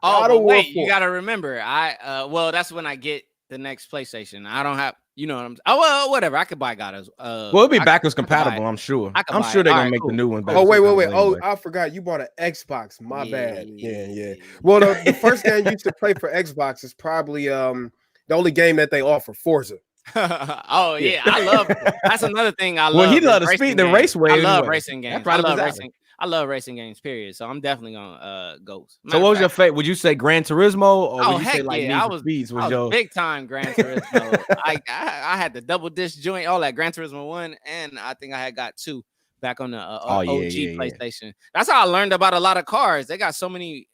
Oh, wait, you gotta remember, that's when I get the next PlayStation. I don't have, what I'm. Oh well, whatever. I could buy God of. It'll be backwards compatible. I'm sure. I'm sure they're gonna make the new one. Oh wait. Oh, I forgot you bought an Xbox. My bad. Yeah. Well, the first game you should play for Xbox is probably the only game that they offer, Forza. I love. That's another thing I love. Well, he loved the race wave. I love racing games. I love racing. I love racing games, period. So I'm definitely gonna go. So what was your favorite? Would you say Gran Turismo or would you say like yeah, Need for Speeds was your big time Gran Turismo? I had the double disc joint, all that Gran Turismo 1, and I think I had got 2 back on the OG PlayStation. That's how I learned about a lot of cars. They got so many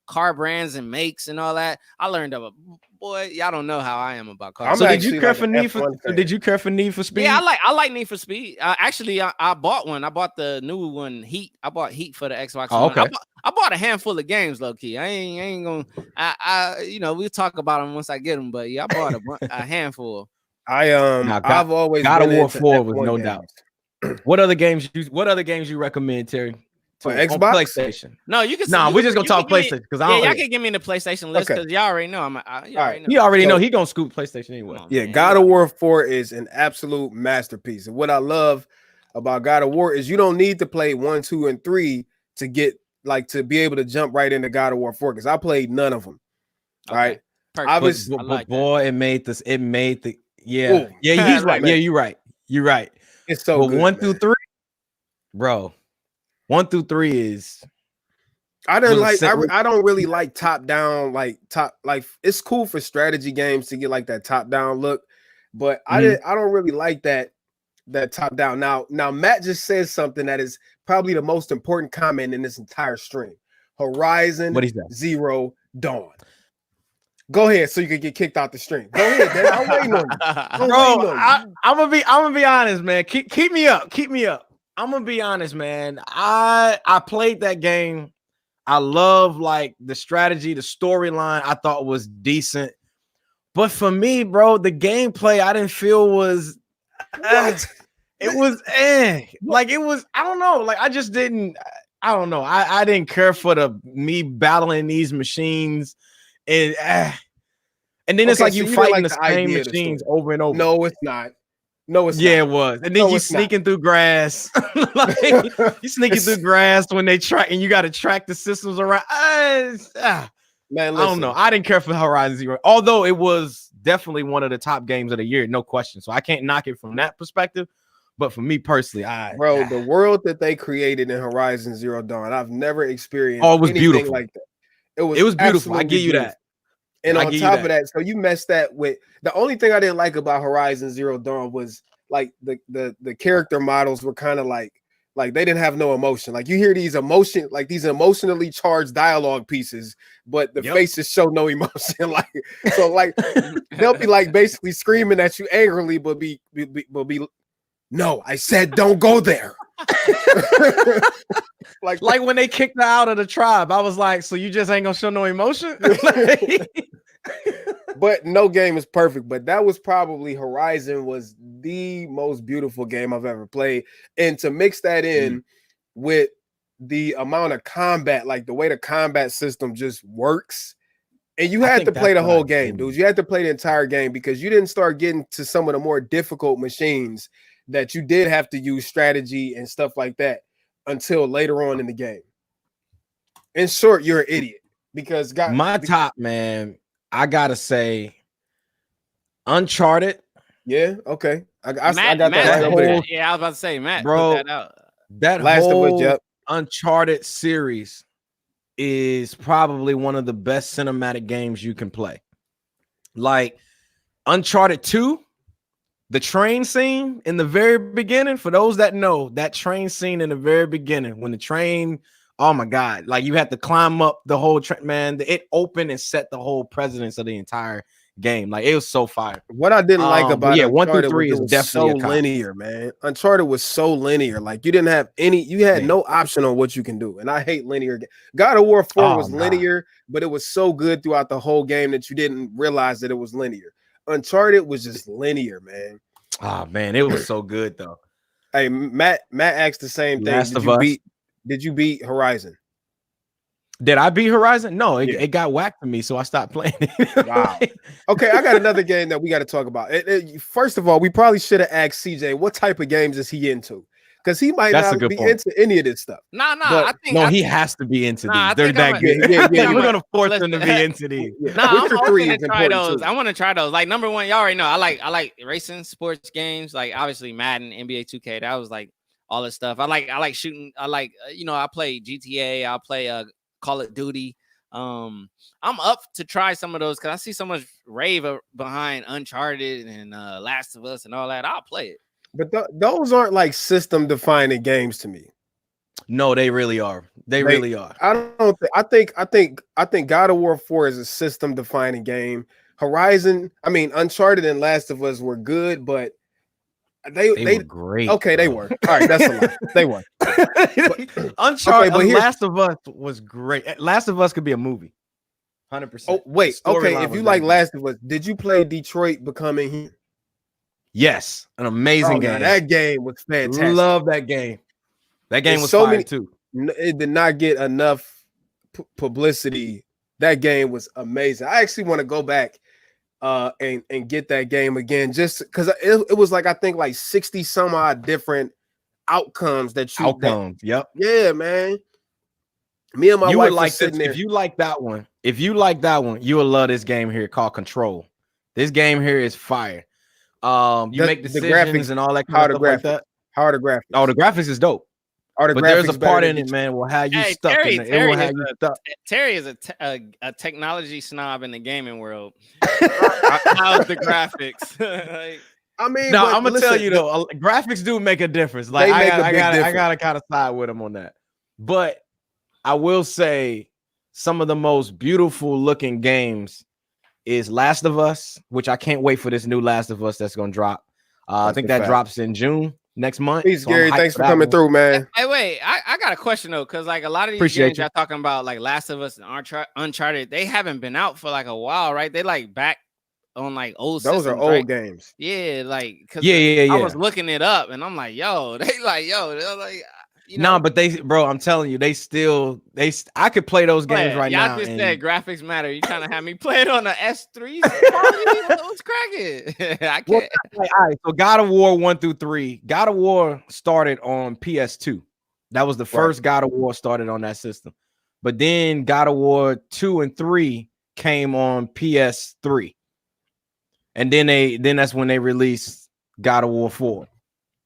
car brands and makes and all that. I learned about, boy, y'all don't know how I am about cars. So did you care for Need for Speed? Yeah, I like Need for Speed. Actually, I bought one. I bought the new one, Heat. I bought Heat for the Xbox. Oh, okay. I bought a handful of games, low key. I ain't gonna. We'll talk about them once I get them. But yeah, I bought a handful. I've always God of been War into 4 was F1 no games. doubt. What other games you recommend, Terry? For Xbox? PlayStation. No, you can. Nah, we're just gonna talk PlayStation because y'all can give me the PlayStation list because y'all already know. You already know he gonna scoop PlayStation anyway. Yeah, God of War 4 is an absolute masterpiece. And what I love about God of War is you don't need to play 1, 2, and 3 to get to be able to jump right into God of War 4 because I played none of them. Okay. Right. It made the yeah. He's right. Yeah, you're right. It's so good. 1 through 3, bro. 1 through 3 is I don't really like top down, it's cool for strategy games to get like that top down look, but I don't really like that top down. Now Matt just says something that is probably the most important comment in this entire stream. Horizon Zero Dawn. Go ahead, so you can get kicked out the stream. Go ahead, man. I'm waiting on you. I'm gonna be honest, man. Keep me up. I'm gonna be honest, man. I played that game. I love like the strategy, the storyline. I thought was decent, but for me, bro, the gameplay I didn't feel was. It was like it was. I don't know. Like I just didn't. I don't know. I didn't care for me battling these machines, and then it's like you fighting the same machines over and over. No, it's not. No, it's it was. And then you sneaking through grass. You sneaking through grass when they track, and you got to track the systems around. Man, listen. I don't know. I didn't care for Horizon Zero, although it was definitely one of the top games of the year, no question. So I can't knock it from that perspective. But for me personally, the world that they created in Horizon Zero Dawn, I've never experienced. Oh, it was beautiful like that. It was beautiful. I give you that. And on top of that, so you messed that with the only thing I didn't like about Horizon Zero Dawn was like the character models were kind of like they didn't have no emotion. Like you hear these emotionally charged dialogue pieces, but the faces show no emotion. They'll be like basically screaming at you angrily, but be no, I said don't go there. like when they kicked her out of the tribe, I was like, so you just ain't gonna show no emotion? But no game is perfect. But that was probably Horizon was the most beautiful game I've ever played. And to mix that in with the amount of combat, like the way the combat system just works. And you had to play the whole game, dude. You had to play the entire game because you didn't start getting to some of the more difficult machines that you did have to use strategy and stuff like that until later on in the game. In short, you're an idiot because top, man, I gotta say Uncharted. Yeah, okay. I got that right over there. Yeah, I was about to say, Matt, bro, put that out. That whole Uncharted series is probably one of the best cinematic games you can play. Like Uncharted 2, the train scene in the very beginning, for those that know, that train scene in the very beginning, when the train, oh my God, like you had to climb up the whole train, man, it opened and set the whole precedence of the entire game. Like it was so fire. What I didn't like about it, 1 through 3 is definitely so linear, man. Uncharted was so linear. Like you didn't have you had no option on what you can do. And I hate linear. God of War 4 was linear, but it was so good throughout the whole game that you didn't realize that it was linear. Uncharted was just linear, man. Oh man, it was so good though. Hey, Matt asked the same thing. Did you beat Horizon? Did I beat Horizon? No, it got whacked for me, so I stopped playing it. Wow. Okay, I got another game that we got to talk about. First of all, we probably should have asked CJ what type of games is he into, because he might not be into any of this stuff. He has to be into these. They're that good. Yeah, we're gonna force him to be into these. I'm hoping to try those. I want to try those. Like number one, y'all already know. I like racing sports games. Like obviously Madden, NBA 2K. That was like all this stuff. I like shooting. I like I play GTA. I play Call of Duty. I'm up to try some of those because I see so much rave behind Uncharted and Last of Us and all that. I'll play it. But those aren't like system defining games to me. No, they really are. They really are. I don't. I think God of War 4 is a system defining game. Uncharted and Last of Us were good, but they were great. Okay, bro. they were. All right, that's a lie. They were. Uncharted, okay, Last of Us was great. Last of Us could be a movie. 100%. Oh, wait. Okay, if you like Last of Us, did you play Detroit Becoming Human? Yes, an amazing game. That game was fantastic. Love that game. That game was so fire too. It did not get enough publicity. That game was amazing. I actually want to go back and get that game again, just because it was like I think like 60 some odd different outcomes Yep. Yeah, man. Me and my wife like sitting there. If you like that one, you will love this game here called Control. This game here is fire. You make decisions the graphics, and all that kind of stuff like that. How are the graphics? Oh, the graphics is dope. But there's a part in it, man, will have you stuck in it. It will have you stuck. Terry is a technology snob in the gaming world. How's the graphics? I'm gonna tell you though, graphics do make a difference. Like I gotta kind of side with them on that. But I will say some of the most beautiful looking games is Last of Us, which I can't wait for this new Last of Us that's gonna drop. I think that drops in June. Next month. Peace, Gary. Thanks for coming through, man. Hey, wait, I got a question though, because like a lot of these games y'all talking about, like Last of Us and Uncharted, they haven't been out for like a while, right? They like back on like old. Those systems, are old right? games. Yeah, like yeah. I was looking it up, and I'm like, they're like. But I'm telling you, I could play those games right now. Y'all just said graphics matter. You trying to have me play it on the S3? What's cracking? I can't. All right, so God of War 1 through 3. God of War started on PS2. That was the first God of War started on that system. But then God of War 2 and 3 came on PS3. And then that's when they released God of War 4.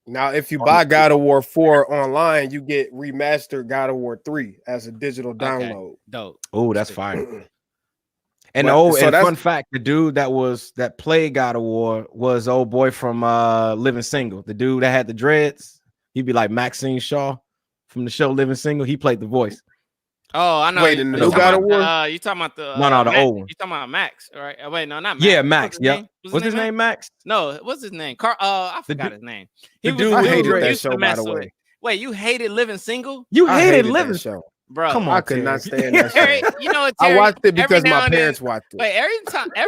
Now, if you buy God of War 4 online, you get remastered God of War 3 as a digital download. Dope. Oh, that's fine. And fun fact, the dude that played God of War was old boy from Living Single. The dude that had the dreads, he'd be like Maxine Shaw from the show Living Single. He played the voice. Oh, I know. Wait, the new God of War? You talking about the the old one. You talking about Max, right? Wait, no, not Max. Yeah, Max. Yep. What's his name? Max? No, what's his name? I forgot his name. I hated that show, by the way. Wait, you hated Living Single? You hated Living Show, bro. Come on, I could not stand that show. You know what, Terry, I watched it because my parents watched it. Wait, every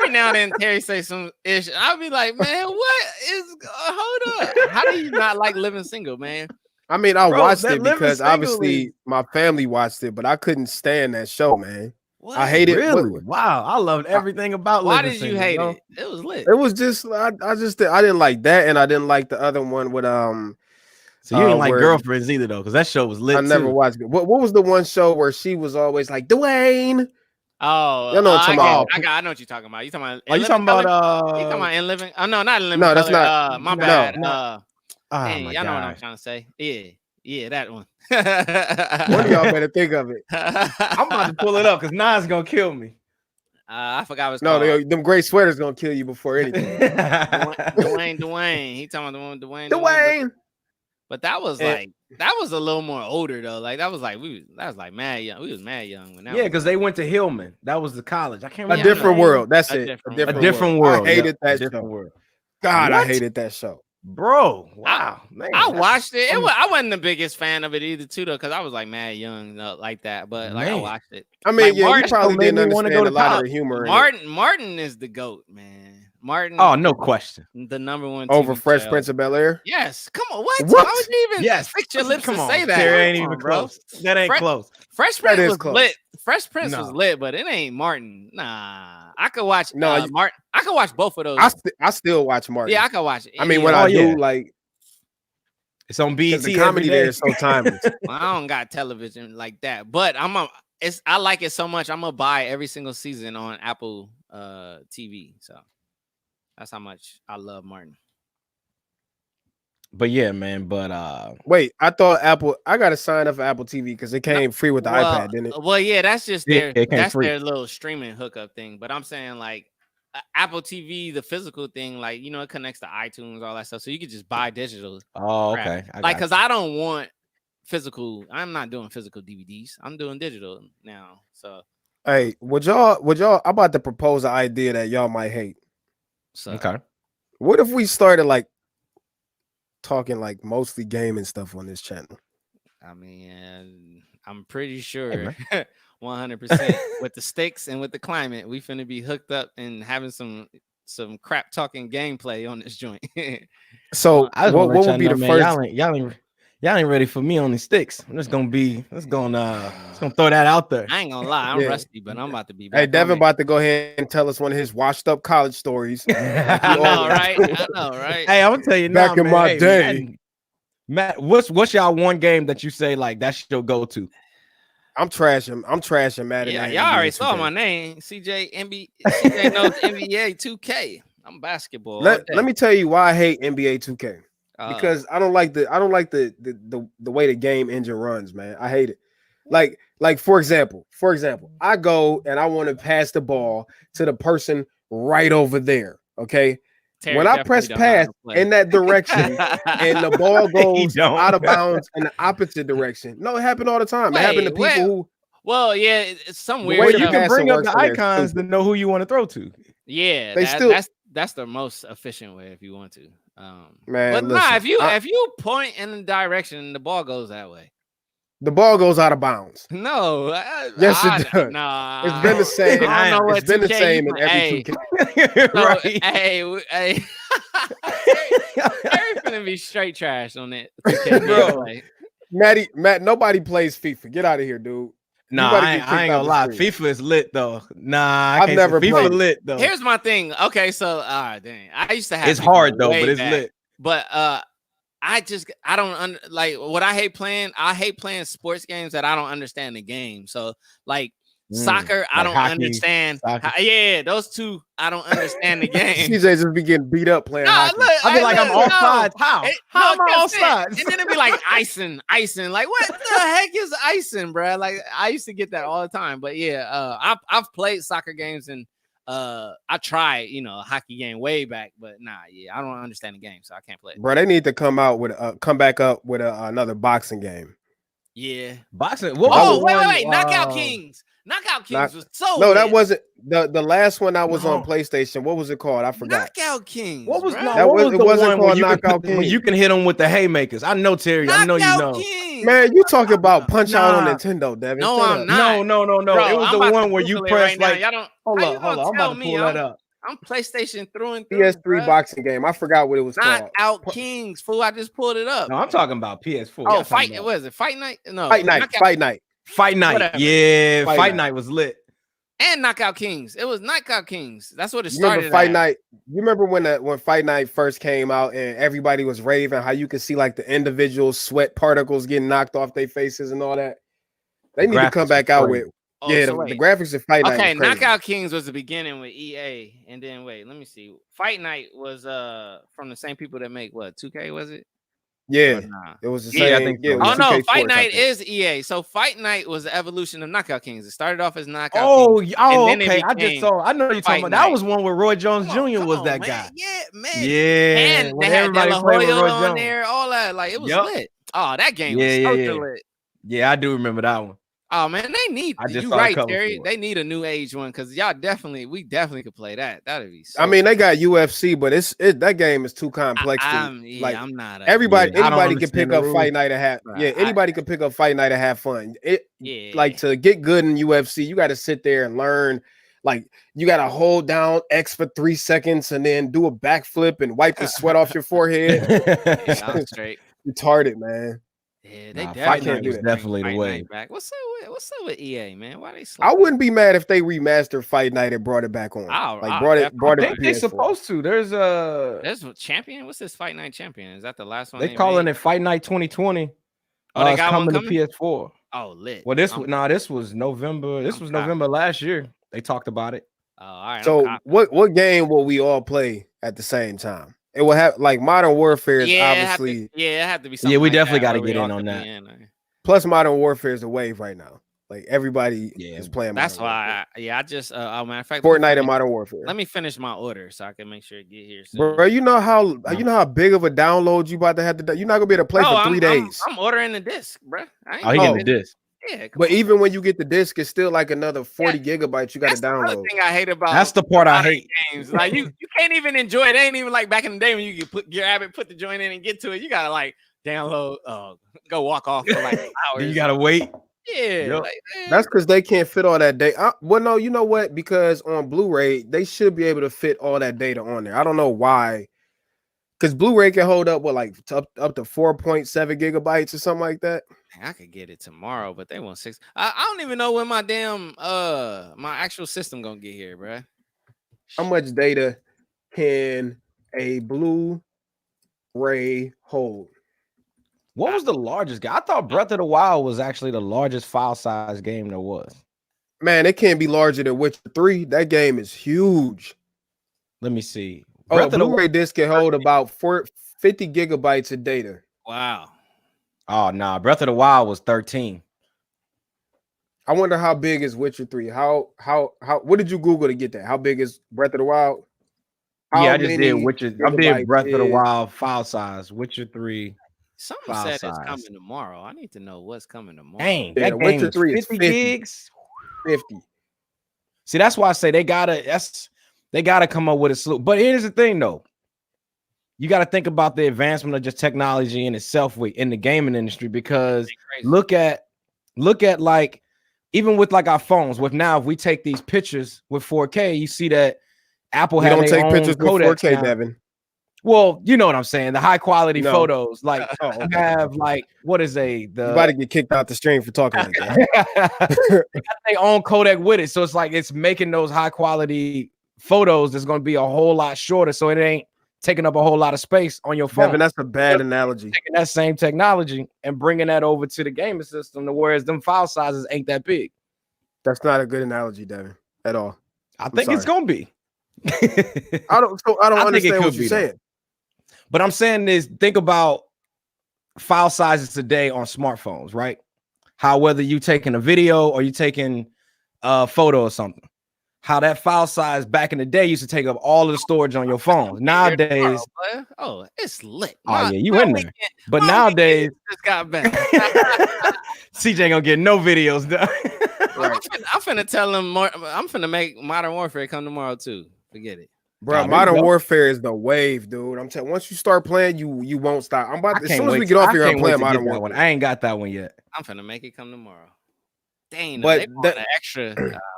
now and then Terry say some ish. I'll be like, man, what is? Hold up. How do you not like Living Single, man? I mean, I watched it because obviously my family watched it, but I couldn't stand that show, man. What? I hated it. Really? Wow, I loved everything about Why Living did you Single, hate bro. it? It was lit. It was just I didn't like that, and I didn't like the other one with So you didn't like Girlfriends either though, because that show was lit. I never watched it. What was the one show where she was always like Dwayne? Oh, you know what I'm talking about. I know what you're talking about. You talking about? Are you talking about? You talking about In Living? Oh no, not In Living. No, that's Color. not. My bad. No. Dang, y'all know what I'm trying to say. Yeah, that one. One of y'all better think of it. I'm about to pull it up because Nas gonna kill me. I forgot what's called. No, them gray sweaters gonna kill you before anything. Dwayne. He talking about the one Dwayne. But that was like that was a little more older though. Like that was like mad young. We was mad young when that. Yeah, because they went to Hillman. That was the college. I can't remember. A different world. That's it. A different world. I hated that show. God, I hated that show. Bro, wow, man. I watched it. I wasn't the biggest fan of it either, too, though, because I was like mad young like that. But like I watched it. I mean, like, Martin, you probably didn't understand a lot of the humor. Martin is the GOAT, man. Martin. Oh, no question. The number one over Fresh Prince of Bel-Air. Yes. Come on. What? Why would you even fix your lips to say that? There ain't even close. That ain't close. Fresh Prince was lit. Fresh Prince was lit, but it ain't Martin. Nah, I could watch Martin. I could watch both of those. I still watch Martin. Yeah, I could watch it. I mean, when I do, like, it's on BET. The comedy there is so timeless. Well, I don't got television like that, but I like it so much. I'm gonna buy every single season on Apple TV. So that's how much I love Martin. But yeah, man. But wait, I thought I gotta sign up for Apple TV because it came free with the iPad, didn't it? Well, yeah, that's just their free. their little streaming hookup thing. But I'm saying like Apple TV, the physical thing, like it connects to iTunes, all that stuff. So you could just buy digital. Oh, okay. Because I don't want physical. I'm not doing physical DVDs. I'm doing digital now. So hey, would y'all? I'm about to propose an idea that y'all might hate. So okay. What if we started like talking like mostly gaming stuff on this channel? I mean, I'm pretty sure 100% with the stakes and with the climate, we finna be hooked up and having some crap talking gameplay on this joint. So what would be the first? Y'all ain't ready for me on the sticks. I'm just gonna throw that out there. I ain't gonna lie, I'm rusty, but I'm about to be back. Hey, Devin about to go ahead and tell us one of his washed up college stories. I know, right? Hey, I'm gonna tell you back in my day. Matt, what's y'all one game that you say like that's your go-to? I'm trashing Madden. Yeah, y'all already saw my name. CJ knows NBA 2K. I'm basketball. Let me tell you why I hate NBA 2K. Because I don't like the way the game engine runs, man. I hate it. Like for example, I go and I want to pass the ball to the person right over there. Okay. Terry, when I press pass in that direction and the ball goes out of bounds in the opposite direction. No, it happened all the time. It happened to people who. Well, yeah, it's some weird. You can bring up the icons to know who you want to throw to. Yeah, that's the most efficient way if you want to. Man, but listen, if you point in the direction, the ball goes that way. The ball goes out of bounds. No, yes, it does. Nah, it's been the same. It's been the same in every 2K. Right? Hey, Terry's gonna be straight trash on it, bro. Matt, nobody plays FIFA. Get out of here, dude. Nah, I ain't gonna lie. FIFA is lit though. Nah, I've never played FIFA lit though. Here's my thing. Okay, so dang, I used to have. It's hard though, but it's lit. But I don't like what I hate playing. I hate playing sports games that I don't understand the game. So like soccer, I don't understand. Yeah, those two, I don't understand the game. CJ just be getting beat up playing hockey. Look, I be like, I'm offside. How am I offside? And then it'd be like icing. Like, what the heck is icing, bro? Like, I used to get that all the time. But yeah, I've played soccer games and I tried, a hockey game way back, but I don't understand the game, so I can't play it. Bro, they need to come back up with another boxing game. Yeah, boxing. Wait! Knockout Kings. Knockout Kings was so. No, that wasn't the last one that was on PlayStation. What was it called? I forgot. Knockout Kings. What was bro? that? It wasn't called Knockout Kings. You can hit them with the haymakers. I know, Terry. I know you know. Kings. Man, you talking about punch out on Nintendo, Devin? No, I'm not. No. Bro, it was the one where you press like. Hold on. I'm about to pull that up. I'm PlayStation through and through. PS3 boxing game. I forgot what it was called. Knockout Kings, fool. I just pulled it up. No, I'm talking about PS4. Oh, what is it? Fight Night? No. Fight Night. Whatever. Yeah, Fight Night was lit. And Knockout Kings. It was Knockout Kings. That's what it started. Fight Night. You remember when Fight Night first came out and everybody was raving how you could see like the individual sweat particles getting knocked off their faces and all that? They need to come back out with. The graphics of Fight Night. Okay, Knockout Kings was the beginning with EA, and then let me see. Fight Night was from the same people that make 2K, was it? Yeah, it was the same. I think so. Oh no, Fight Night is EA. So Fight Night was the evolution of Knockout Kings. It started off as Knockout Kings. Okay. I just saw. I know you're talking about. That was one where Roy Jones Jr. was that guy. Yeah, man. Yeah, and they had De La Hoya on there, all that. Like it was lit. Oh, that game was so lit. Yeah, I do remember that one. Oh man, they need. You right, Terry. They need a new age one because we definitely could play that. That'd be. So they got UFC, but that game is too complex. I'm not. Anybody can pick up Fight Night and have. Anybody can pick up Fight Night and have fun. Like to get good in UFC, you got to sit there and learn. Like you got to hold down X for 3 seconds and then do a backflip and wipe the sweat off your forehead. I'm straight. Retarded, man. Yeah, they definitely the way. Back. What's up with EA, man? Why they? I wouldn't be mad if they remastered Fight Night and brought it back on. Brought it. I think they're supposed to. There's a champion. What's this Fight Night champion? Is that the last one? They calling it Fight Night 2020. Oh, they got coming one coming to PS4. Oh, lit. Well, this was November. This was November last year. They talked about it. Oh, all right. So what game will we all play at the same time? It will have like Modern Warfare is obviously. It had to be something. Yeah, we like definitely got to where get we in all on could that. be in. Plus, Modern Warfare is a wave right now. Like everybody is playing. That's Modern Warfare. why. I just. Oh, matter of fact, Fortnite and Modern Warfare. Let me finish my order so I can make sure it get here soon. Bro, you know how big of a download you about to have to. You're not gonna be able to play for 3 days. I'm ordering the disc, bro. He getting the disc. Yeah, but even when you get the disc, it's still like another 40 gigabytes you got to download. That's the thing I hate about. That's the part I hate. Games. Like you can't even enjoy it. It ain't even like back in the day when you could put the joint in and get to it. You gotta like download, go walk off for like hours. Then you gotta wait. Yeah, that's because they can't fit all that data. Well, no, you know what? Because on Blu-ray, they should be able to fit all that data on there. I don't know why. Because Blu-ray can hold up like up to 4.7 gigabytes or something like that. I could get it tomorrow, but they want 6. I don't even know when my damn my actual system gonna get here, bro. How much data can a Blu-ray hold? What was the largest game? I thought Breath of the Wild was actually the largest file size game there was. Man, it can't be larger than Witcher 3. That game is huge. Let me see. A Blu-ray disc can hold about 50 gigabytes of data. Wow. Oh, nah. Breath of the Wild was 13. I wonder how big is Witcher 3? How what did you Google to get that? How big is Breath of the Wild? I just did Witcher. I did Breath of the Wild file size. Witcher 3. Something said it's coming tomorrow. I need to know what's coming tomorrow. Dang, that game Witcher 3 is 50 gigs. 50. See, that's why I say they gotta come up with a solution. But here's the thing, though. You got to think about the advancement of just technology in itself in the gaming industry, because look at like even with like our phones. With now, if we take these pictures with 4K, you see that Apple has don't take pictures with 4K, now. Devin. Well, you know what I'm saying. The high quality photos, like have like what is you about to get kicked out the stream for talking like that. They got their own codec with it, so it's like it's making those high quality photos that's going to be a whole lot shorter, so it ain't taking up a whole lot of space on your phone. Devin, that's a bad analogy. Taking that same technology and bringing that over to the gaming system, to whereas them file sizes ain't that big. That's not a good analogy, Devin, at all. I think it's gonna be. I don't understand what you're saying. But I'm saying is, think about file sizes today on smartphones, right? How whether you taking a video or you taking a photo or something, how that file size back in the day used to take up all of the storage on your phone. Nowadays, it's lit. Yeah, you in there. But nowadays, just got better. CJ gonna get no videos done. Right. I'm finna tell them more. I'm finna make Modern Warfare come tomorrow too. Forget it. Bro, Modern Warfare is the wave, dude. I'm telling you, once you start playing, you won't stop. As soon as we get off here, I'm playing Modern Warfare. I ain't got that one yet. I'm finna make it come tomorrow. Dang, but they want an extra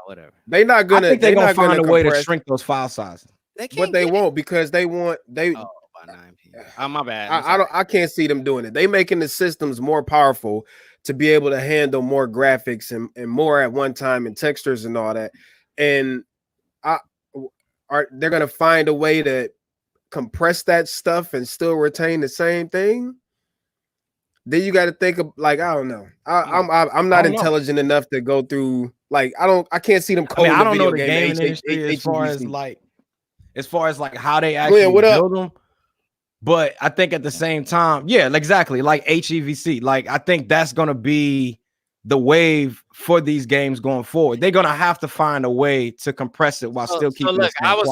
whatever. They're not gonna. I think they're gonna find a way to shrink those file sizes. But they won't, because they want by 9 p.m. Oh, my bad. I can't see them doing it. They making the systems more powerful to be able to handle more graphics and more at one time and textures and all that. And they're gonna find a way to compress that stuff and still retain the same thing. Then you got to think of, like, I don't know. I'm not intelligent enough to go through, like, I can't see them coding. I don't know the gaming industry as far as like how they actually build them. But I think at the same time, yeah, exactly, like HEVC. Like, I think that's gonna be the wave for these games going forward. They're gonna have to find a way to compress it while still keeping. So look, I was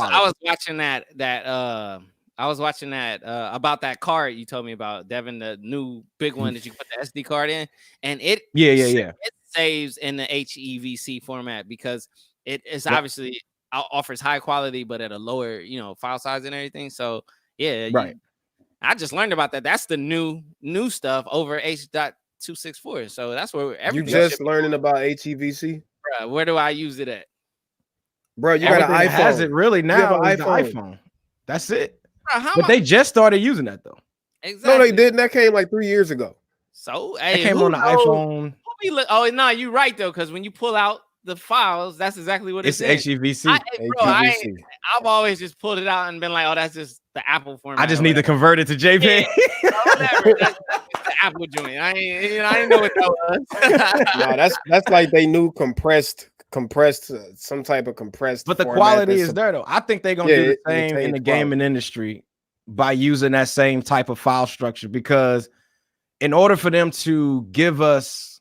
watching that about that card you told me about, Devin, the new big one that you put the SD card in, and it saves in the HEVC format because it is obviously offers high quality but at a lower file size and everything. So I just learned about that. That's the new stuff over H.264. So that's where everything. You just learning about HEVC? Bro, where do I use it at? Bro, you got an iPhone. Has it really now? Is the iPhone. That's it. Bro, but they just started using that though. Exactly. No, they didn't. That came like 3 years ago. So it came on the iPhone. Oh no, you're right though, because when you pull out the files, that's exactly what it's HEVC. I've always just pulled it out and been like, oh, that's just the Apple format. I just need to convert it to JPEG. Whatever. That's the Apple joint. I didn't know what that was. No, that's like they knew compressed, some type of compressed. But the quality is there though. I think they're gonna do the same in the gaming industry by using that same type of file structure, because in order for them to give us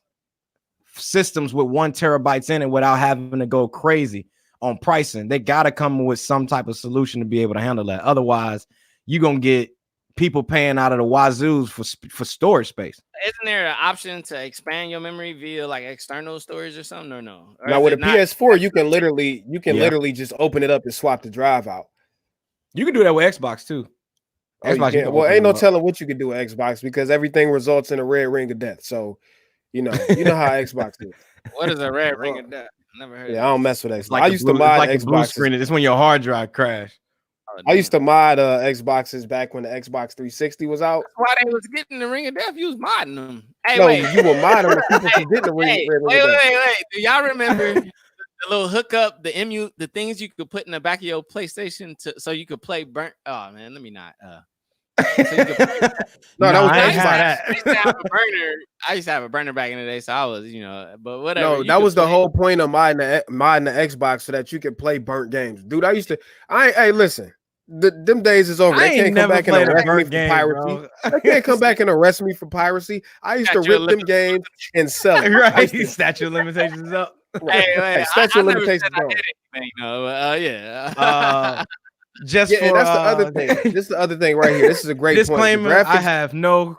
systems with 1 terabytes in it without having to go crazy on pricing, they got to come with some type of solution to be able to handle that. Otherwise, you're going to get people paying out of the wazoos for storage space. Isn't there an option to expand your memory via like external storage or something, or no? Or now with a PS4, you can literally just open it up and swap the drive out. You can do that with Xbox too. Xbox, well, ain't no telling what you can do with Xbox because everything results in a red ring of death. So, you know how Xbox is. What is a red ring of death? Never heard. Yeah, I don't mess with Xbox. Like I used to mod Xbox. Blue screen. It's when your hard drive crashed. I used to mod Xboxes back when the Xbox 360 was out. That's why they was getting the ring of death. You was modding them. Hey, no, wait. you were modding them. People could get the ring of death. Wait. Do y'all remember the little hookup, the things you could put in the back of your PlayStation so you could play burnt? Oh man, let me not. So you could play no, that was I used to have a burner back in the day, so I was, but whatever. No, that was the whole point of modding the Xbox so that you could play burnt games, dude. Hey, listen. Them days is over. They can't come back and arrest me for piracy. They can't come back and arrest me for piracy. I used to rip them games and sell them. Right. Statute of limitations is up. Hey, statute of limitations is up. Just and that's the other thing. This is the other thing right here. This is a great disclaimer. Point. I have no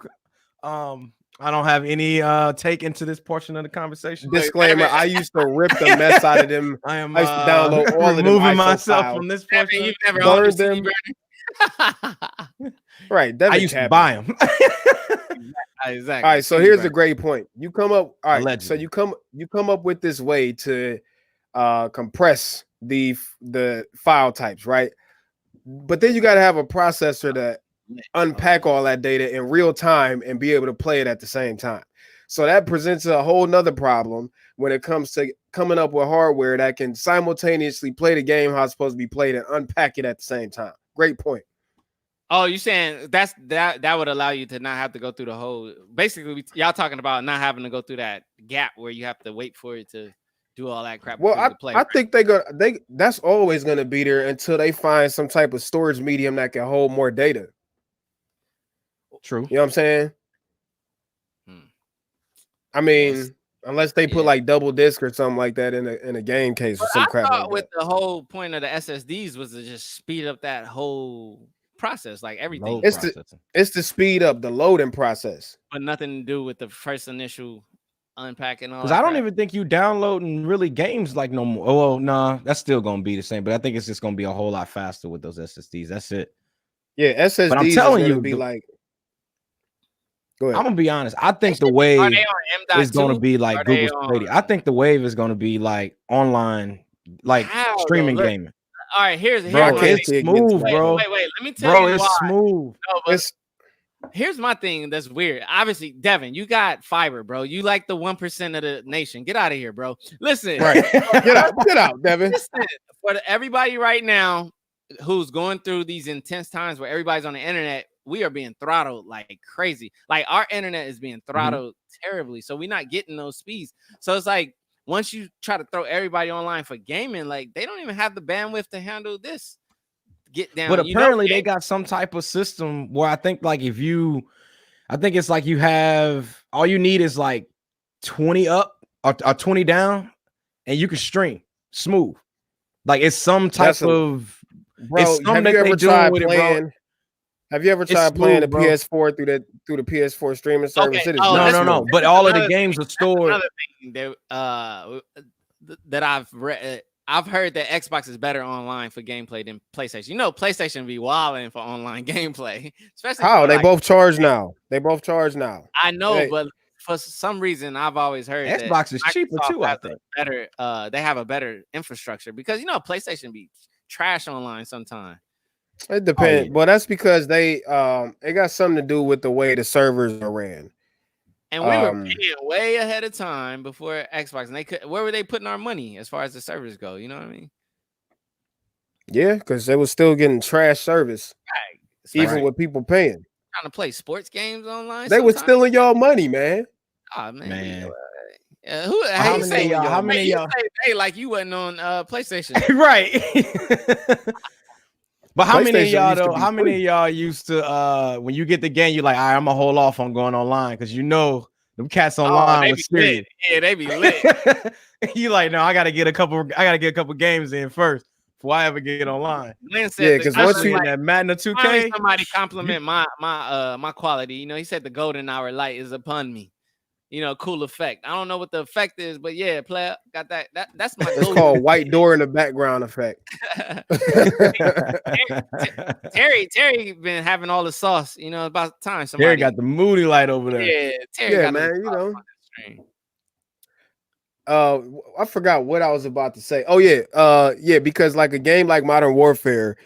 I don't have any take into this portion of the conversation. Disclaimer, I used to rip the mess out of them. I used to download all of them. Removing myself from this portion. You've never owned them. Right. I used to buy them. Exactly. All right, so here's a great point. You come up, all right, allegedly. So you come up with this way to compress the file types, right? But then you got to have a processor to unpack all that data in real time and be able to play it at the same time. So that presents a whole nother problem when it comes to coming up with hardware that can simultaneously play the game how it's supposed to be played and unpack it at the same time. Great point. Oh, you're saying that would allow you to not have to go through the whole. Basically, y'all talking about not having to go through that gap where you have to wait for it to do all that crap. Well, I think that's always going to be there until they find some type of storage medium that can hold more data. True. You know what I'm saying? I mean, unless they put like double disc or something like that in a game case or some crap. Like with the whole point of the SSDs was to just speed up that whole process, like everything. It's to speed up the loading process, but nothing to do with the first initial unpacking. Because I don't even think you downloading really games like no more. Oh, well, nah, that's still gonna be the same. But I think it's just gonna be a whole lot faster with those SSDs. That's it. Yeah, SSDs. But I'm telling you, be like. Go ahead. I'm gonna be honest. I think the wave is gonna be like Google Stadia. I think the wave is gonna be like online, like streaming gaming. All right, here's it's smooth, bro. Wait, let me tell you it's why. Smooth. No, here's my thing that's weird. Obviously, Devin, you got fiber, bro. You like the 1% of the nation. Get out of here, bro. Listen, right? Get out, Devin. Listen, for everybody right now who's going through these intense times where everybody's on the internet, we are being throttled like crazy. Like our internet is being throttled terribly. So we're not getting those speeds. So it's like once you try to throw everybody online for gaming, like they don't even have the bandwidth to handle this. Get down. But apparently they got some type of system where I think like I think it's like you have all you need is like 20 up or 20 down and you can stream smooth. Like it's some type of bro. Have you ever tried playing? Have you ever tried playing the PS4 through the PS4 streaming service? Okay. No. But all of the games are stored. Another thing that I've read. I've heard that Xbox is better online for gameplay than PlayStation. You know, PlayStation be wilding for online gameplay. Especially how they both charge now. They both charge now. I know, but for some reason, I've always heard Xbox is cheaper too. I think better. They have a better infrastructure because PlayStation be trash online sometimes. It depends. Well, that's because it got something to do with the way the servers are ran. And we were paying way ahead of time before Xbox, and where were they putting our money as far as the servers go? You know what I mean? Yeah, because they were still getting trash service, even with people paying. Trying to play sports games online. They were stealing y'all money, man. Oh man. How many y'all? Hey, like you wasn't on PlayStation, right? But how many of y'all though? How many of y'all used to when you get the game, you're like, all right, I'm gonna hold off on going online because you know them cats online was serious. Lit. Yeah, they be lit. You like, no, I gotta get a couple games in first before I ever get online. Yeah, because once you that Madden 2K, somebody compliment my quality. You know, he said the golden hour light is upon me. You know, cool effect. I don't know what the effect is, but yeah, player got that. That's my. It's called white door in the background effect. Terry been having all the sauce. You know, about time somebody. Terry got the moody light over there. Yeah, Terry got man. You know. I forgot what I was about to say. Oh yeah, because like a game like Modern Warfare,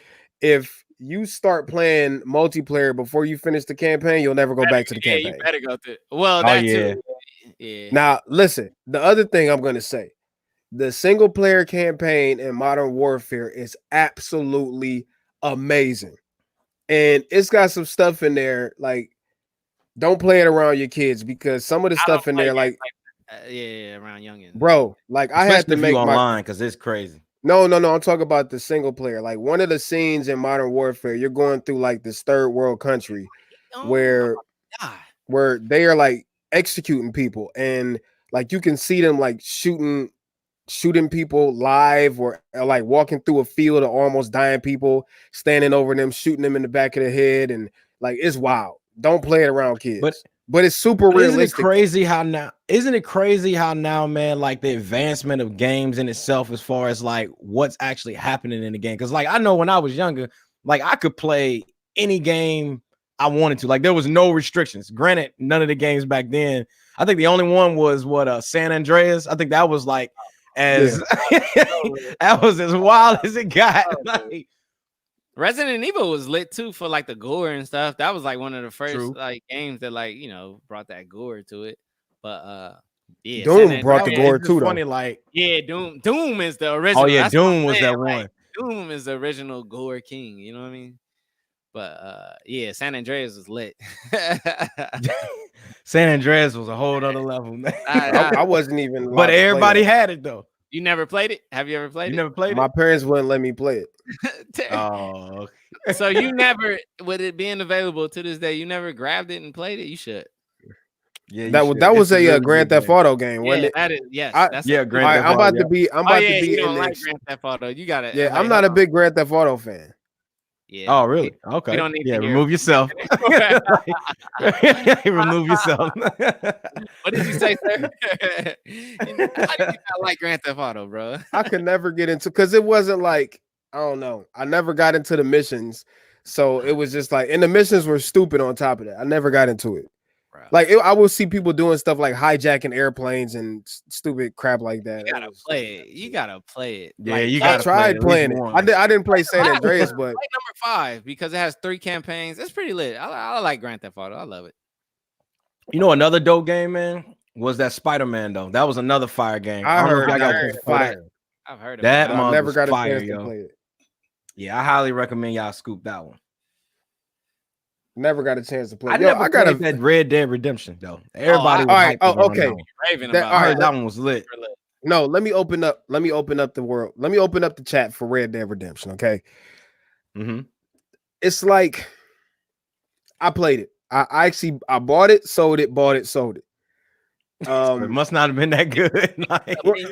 if you start playing multiplayer before you finish the campaign, you'll never go back to the campaign. You better go through. Well, that too. Yeah. Now, listen, the other thing I'm going to say, the single player campaign in Modern Warfare is absolutely amazing. And it's got some stuff in there, like, don't play it around your kids because some of the stuff in there, like around youngins. Bro, like I had to make online because it's crazy. No, I'm talking about the single player. Like one of the scenes in Modern Warfare, you're going through like this third world country where they are like executing people and like you can see them like shooting people live or like walking through a field of almost dying people, standing over them, shooting them in the back of the head, and like it's wild. Don't play it around kids. But it's super realistic. Isn't it crazy how now, man, like the advancement of games in itself as far as like what's actually happening in the game? Because like I know when I was younger, like I could play any game I wanted to. Like there was no restrictions. Granted, none of the games back then. I think the only one was San Andreas. I think that was like that was as wild as it got. Like Resident Evil was lit too for like the gore and stuff. That was like one of the first like games that like brought that gore to it. But yeah, Doom brought the gore too. Funny, like Doom is the original. Oh yeah, Doom was that one. Like, Doom is the original gore king. You know what I mean? But yeah, San Andreas was lit. San Andreas was a whole other level, man. I wasn't even. But everybody had it though. You never played it? Have you ever played it? You never played it? My parents wouldn't let me play it. Oh. So you never, with it being available to this day, you never grabbed it and played it? You should. Yeah, that was a Grand Theft Auto game, wasn't it? That is, yes. Grand Theft Auto. I'm about to be you don't like Grand Theft Auto. You got it. Yeah, I'm not a big Grand Theft Auto fan. Yeah. Oh, really? Okay. We don't need to remove yourself. Remove yourself. What did you say, sir? How do you not like Grand Theft Auto, bro? I could never get into because it wasn't like I don't know. I never got into the missions, so it was just like, and the missions were stupid. On top of that, I never got into it. Bro. Like I will see people doing stuff like hijacking airplanes and stupid crap like that. You gotta play it. You gotta play it. Yeah, like, you gotta. I tried playing it. I didn't play San Andreas, but number 5 because it has 3 campaigns. It's pretty lit. I like Grand Theft Auto. I love it. You know, another dope game, man, was that Spider-Man though. That was another fire game. I heard fire. I've heard of that. I never got a fire, chance to play it. Yeah, I highly recommend y'all scoop that one. Never got a chance to play. I got that Red Dead Redemption though. Everybody. Okay. That one was lit. No, let me open up the world. Let me open up the chat for Red Dead Redemption. Okay. Mm-hmm. It's like I played it. I bought it, sold it, bought it, sold it. It must not have been that good.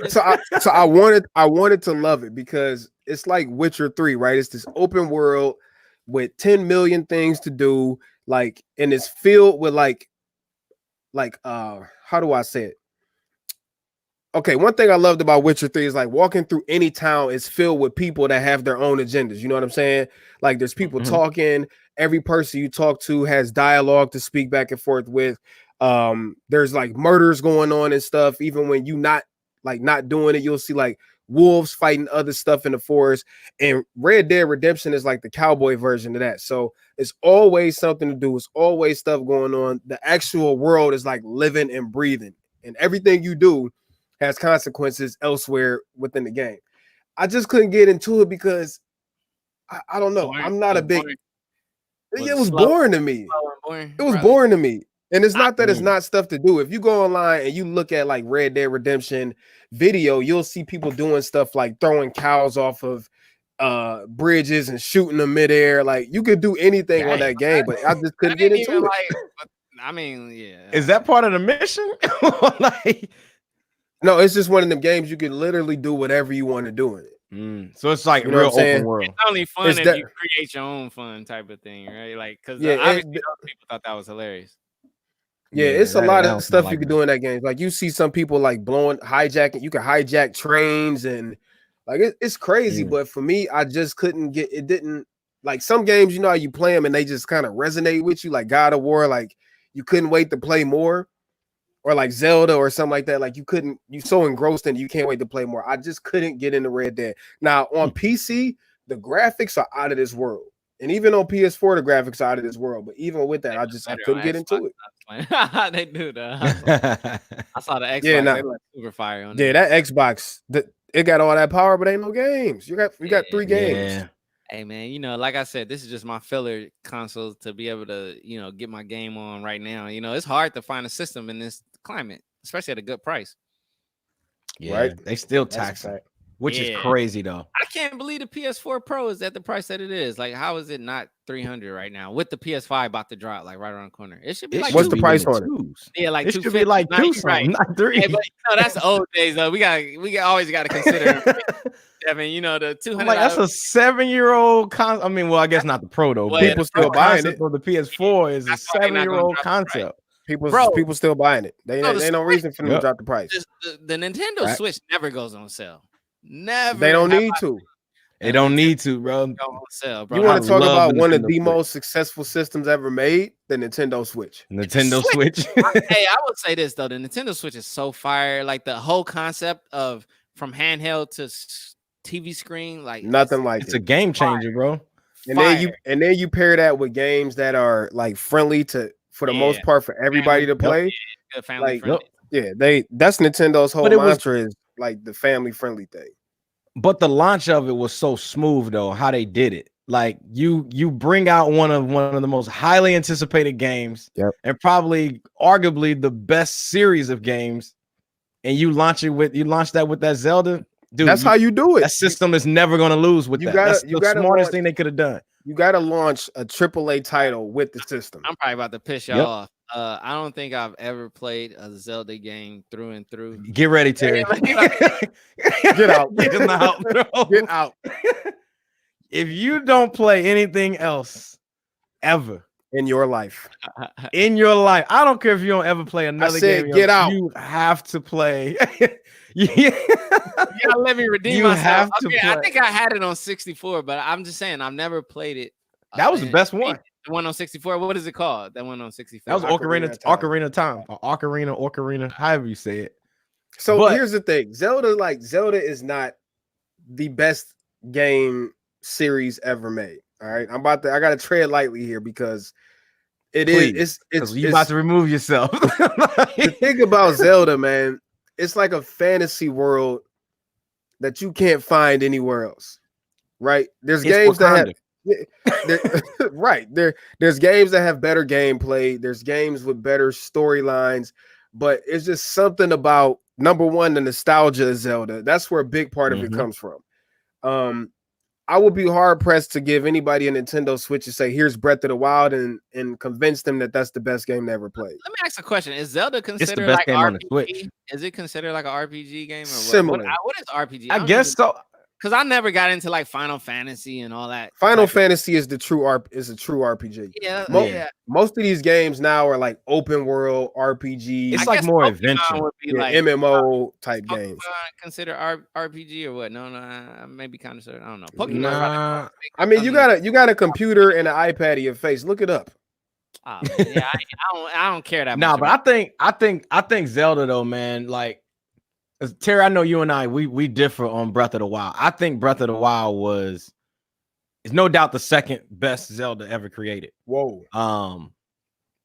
So I wanted to love it because it's like Witcher 3, right? It's this open world with 10 million things to do, like, and it's filled with like how do I say it? Okay, one thing I loved about Witcher 3 is like walking through any town is filled with people that have their own agendas. You know what I'm saying? Like there's people talking. Every person you talk to has dialogue to speak back and forth with. There's like murders going on and stuff. Even when you not doing it, you'll see like wolves fighting other stuff in the forest. And Red Dead Redemption is like the cowboy version of that. So it's always something to do. It's always stuff going on. The actual world is like living and breathing, and everything you do has consequences elsewhere within the game. I just couldn't get into it because I don't know. I'm not a big. It was boring to me. It was boring to me. And it's not that it's not stuff to do. If you go online and you look at like Red Dead Redemption video, you'll see people doing stuff like throwing cows off of bridges and shooting them midair. Like you could do anything on that game, but I just couldn't get into it. Like, I mean, yeah. Is that part of the mission? Like, no, it's just one of them games you can literally do whatever you want to do in it. So it's like real open world. It's only fun if you create your own fun type of thing, right? Like, because obviously people thought that was hilarious. Yeah, it's a lot of stuff you can do in that game. Like you see some people like hijacking. You can hijack trains and like it's crazy. But for me, I just couldn't get it. Didn't like some games. You know how you play them and they just kind of resonate with you. Like God of War, like you couldn't wait to play more, or like Zelda or something like that. Like you so engrossed in it, you can't wait to play more. I just couldn't get into Red Dead. Now on PC, the graphics are out of this world. And even on PS4, the graphics are out of this world. But even with that, I couldn't get into it. They do that. I saw the Xbox. Yeah, they look super fire on it. Yeah, that Xbox, it got all that power, but ain't no games. We got 3 games. Yeah. Hey man, you know, like I said, this is just my filler console to be able to, you know, get my game on right now. You know, it's hard to find a system in this climate, especially at a good price. Yeah, right? They still tax it. Which is crazy though. I can't believe the PS4 Pro is at the price that it is. Like, how is it not 300 right now with the PS5 about to drop like right around the corner? It should be like what's the price on it? Yeah, like it should be like 2 something, not 3. Hey, but no, that's the old days though. We always got to consider. I mean, you know, the 200. Like that's a 7-year-old concept. I mean, well, I guess not the Pro though. People still buying it. For the PS4 is a 7-year-old concept. People still buying it. They ain't no reason for them to drop the price. The Nintendo Switch never goes on sale. Never. They don't need to. They don't need to, bro. Sale, bro. You want to talk about one of the most successful systems ever made? The Nintendo Switch. Nintendo Switch. Hey, I would say this though: the Nintendo Switch is so fire. Like the whole concept of from handheld to TV screen, like nothing like it's a game changer, bro. And then you pair that with games that are like friendly for the most part for everybody to play. Good family friendly. That's Nintendo's whole mantra is like the family friendly thing. But the launch of it was so smooth though, how they did it. Like you bring out one of the most highly anticipated games and probably arguably the best series of games, and you launch that with that Zelda. Dude, that's how you do it. That system is never going to lose with that. That's the smartest thing they could have done. You got to launch a AAA title with the system. I'm probably about to piss y'all off. I don't think I've ever played a Zelda game through and through. Get ready, Terry. Get out. Get out, bro. Get out. If you don't play anything else ever in your life, I don't care if you don't ever play another game. Get out. You have to play. You gotta let me redeem myself. Have to play. I think I had it on 64, but I'm just saying I've never played it. That was the best one. The one on 64. What is it called? That one on 64. That was Ocarina of Time. Or Ocarina, however you say it. So here's the thing. Zelda is not the best game series ever made. All right. I gotta tread lightly here because it's about to remove yourself. The thing about Zelda, man, it's like a fantasy world that you can't find anywhere else. Right? There's games that have there's games that have better gameplay, there's games with better storylines, but it's just something about number one, the nostalgia of Zelda. That's where a big part of it comes from. I would be hard pressed to give anybody a Nintendo Switch and say, here's Breath of the Wild and convince them that that's the best game they ever played. Let me ask a question. Is Zelda considered like RPG? Is it considered like an RPG game? Or similar. What is RPG? I guess so. Because I never got into like Final Fantasy and all that. Final Fantasy is a true RPG. Yeah, most of these games now are like open world RPG. It's like more adventure, like MMO type games. Consider RPG or what? No, maybe kind of. I don't know. Pokemon. I mean, you got a computer and an iPad in your face. Look it up. Oh, yeah, I don't care that much. Nah, but I think Zelda though, man, like. Terry, I know you and I we differ on Breath of the Wild. I think Breath of the Wild is no doubt the second best Zelda ever created. Whoa.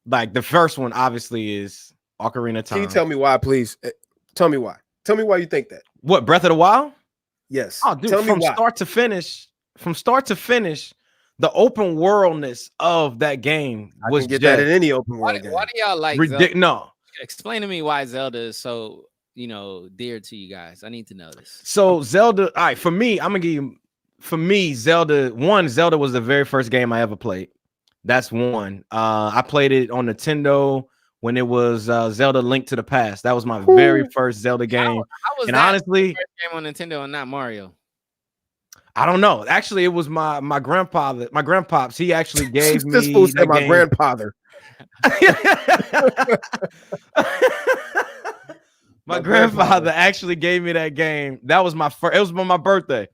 Like the first one obviously is Ocarina of Time. Can you tell me why, please? Tell me why. Tell me why you think that. What, Breath of the Wild? Yes. Oh, dude, from start to finish, the open worldness of that game was get that in any open world game. Why do y'all like Zelda? No. Explain to me why Zelda is so dear to you guys. I need to know this. So Zelda, all right, for me, I'm gonna give you for me, Zelda was the very first game I ever played. That's one. I played it on Nintendo when it was Zelda Link to the Past. That was my very first Zelda game. How was and that honestly, first game on Nintendo and not Mario? I don't know. Actually, it was my grandfather, my grandpops. He actually gave This me fool that said my game. grandfather. My grandfather actually gave me that game. That was my first. It was on my birthday.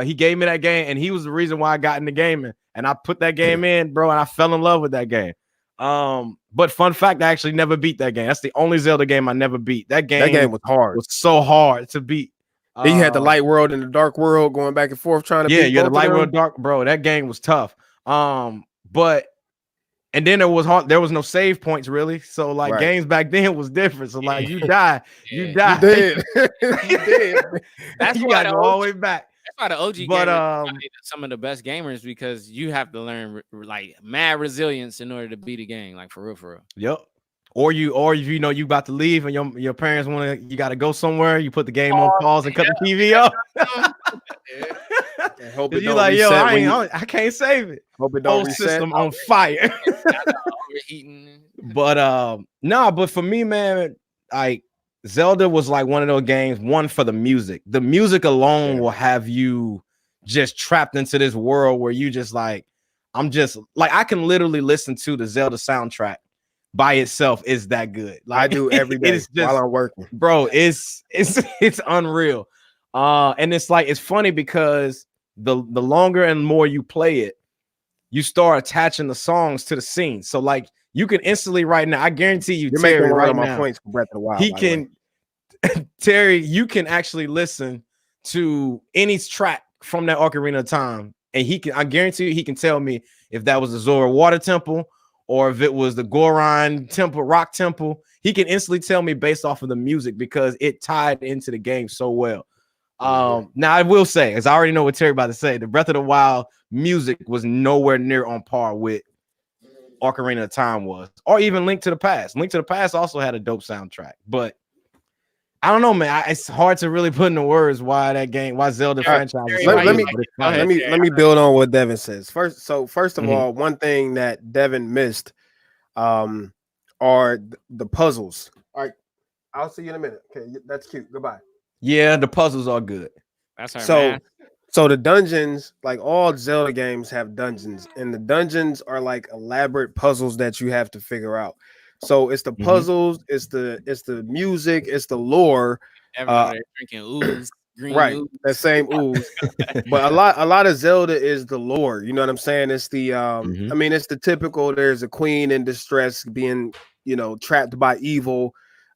He gave me that game, and he was the reason why I got into gaming. And I put that game in, bro, and I fell in love with that game. But fun fact, I actually never beat that game. That's the only Zelda game I never beat. That game was hard. Was so hard to beat. Then you had the light world and the dark world going back and forth trying to beat yeah, the both light of them. world, dark, bro. That game was tough. But and then there was no save points really. So like games back then was different. So like you die, you die. You did. You did. That's you why got to go all the way back. That's why the OG gamers are some of the best gamers, because you have to learn like mad resilience in order to beat a game, like for real. Yep. Or if you know you about to leave and your parents you got to go somewhere, you put the game on pause and cut the TV off. Hope it you like, yo, I can't save it. Hope it don't whole reset. system on fire. But but for me, man, like Zelda was like one of those games. One, for the music. The music alone will have you just trapped into this world where you just like, I'm just like, I can literally listen to the Zelda soundtrack by itself. Is that good? Like, I do every day while I'm working, bro. It's unreal. And it's like, it's funny because the longer and more you play it, you start attaching the songs to the scene. So like you can instantly right now, I guarantee you, you're Terry, making right my now, points for Breath of the Wild. He can, Terry, you can actually listen to any track from that Ocarina of Time, and I guarantee you, he can tell me if that was the Zora Water Temple or if it was the Goron Temple, Rock Temple. He can instantly tell me based off of the music because it tied into the game so well. Now I will say, as I already know what Terry about to say, the Breath of the Wild music was nowhere near on par with Ocarina of Time was, or even Link to the Past. Link to the Past also had a dope soundtrack, but I don't know, man. It's hard to really put into words why Zelda franchise. Let me build on what Devin says first. So first of all, one thing that Devin missed, are the puzzles. All right, I'll see you in a minute. Okay, that's cute. Goodbye. Yeah, the puzzles are good. That's so the dungeons, like all Zelda games have dungeons, and the dungeons are like elaborate puzzles that you have to figure out. So it's the puzzles, it's the music, it's the lore. Everybody drinking ooze, green right? Ooze. That same ooze. But a lot of Zelda is the lore. You know what I'm saying? It's the I mean, it's the typical. There's a queen in distress, being trapped by evil.